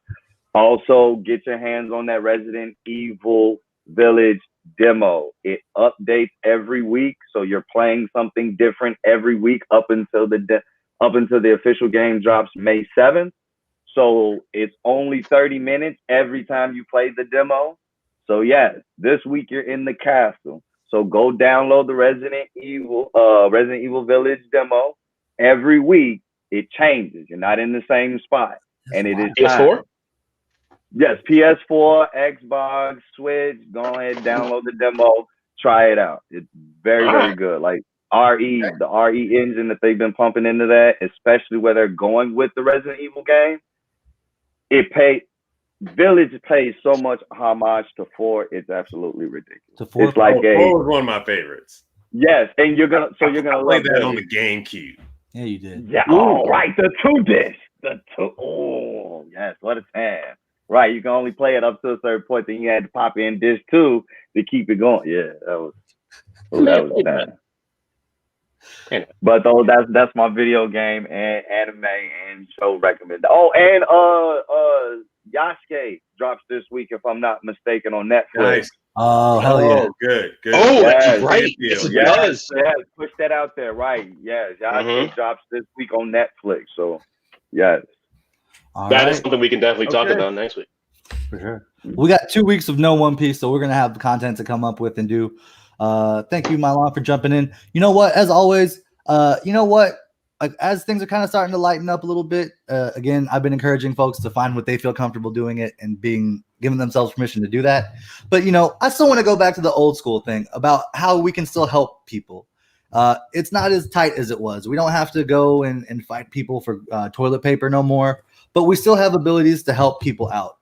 Also, get your hands on that Resident Evil Village demo. It updates every week, so you're playing something different every week up until the official game drops May 7th. So it's only 30 minutes every time you play the demo. So yes, this week you're in the castle. So go download the Resident Evil Village demo. Every week it changes. You're not in the same spot. And it is PS4? Yes, PS4, Xbox, Switch. Go ahead, download the demo, try it out. It's very, very good. Like the RE engine that they've been pumping into that, especially where they're going with the Resident Evil game. Village pays so much homage to 4, it's absolutely ridiculous. It's like 4 was one of my favorites. Yes, and you're gonna play that on the GameCube. Yeah, you did. Yeah, oh right, the 2-disc. Oh yes, what a time. Right, you can only play it up to a certain point, then you had to pop in disc 2 to keep it going. Yeah, that was time. But though that's my video game and anime and show recommend. Oh, and Yasuke drops this week, if I'm not mistaken, on Netflix. Nice. Oh, hell yeah. Good. Oh, yes, that's right. Yes, It does. Yes, push that out there. Right. Yes. Yasuke drops this week on Netflix. So, yes. That is something we can definitely talk about next week. For sure. We got 2 weeks of no One Piece, so we're going to have the content to come up with and do. Thank you, Mylon, for jumping in. You know what? As always, like as things are kind of starting to lighten up a little bit, again, I've been encouraging folks to find what they feel comfortable doing it and giving themselves permission to do that. But, I still want to go back to the old school thing about how we can still help people. It's not as tight as it was. We don't have to go and fight people for toilet paper no more, but we still have abilities to help people out.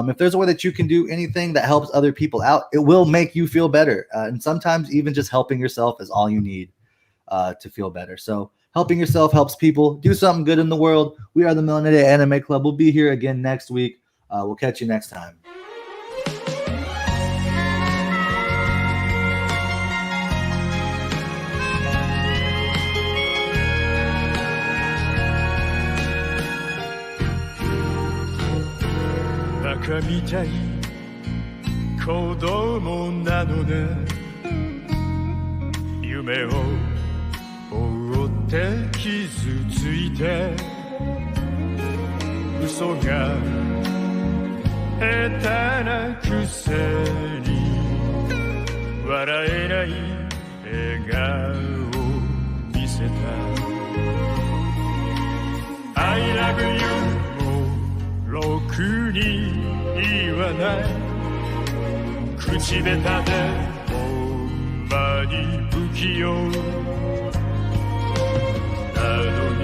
If there's a way that you can do anything that helps other people out, it will make you feel better. And sometimes even just helping yourself is all you need to feel better. So helping yourself helps people. Do something good in the world. We are the Melanated Anime Club. We'll be here again next week. We'll catch you next time. Baka mitai kodomo nano ne Yume o orotte kizutsuite Uso ga heta na kuse ni Waraenai egao o miseta I love you ろくに言わない口下手でほんまに不器用なのに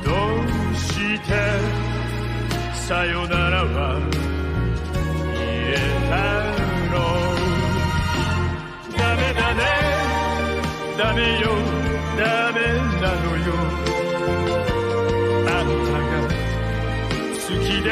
どうしてさよならは言えたのダメだねダメよダメなのよ好きで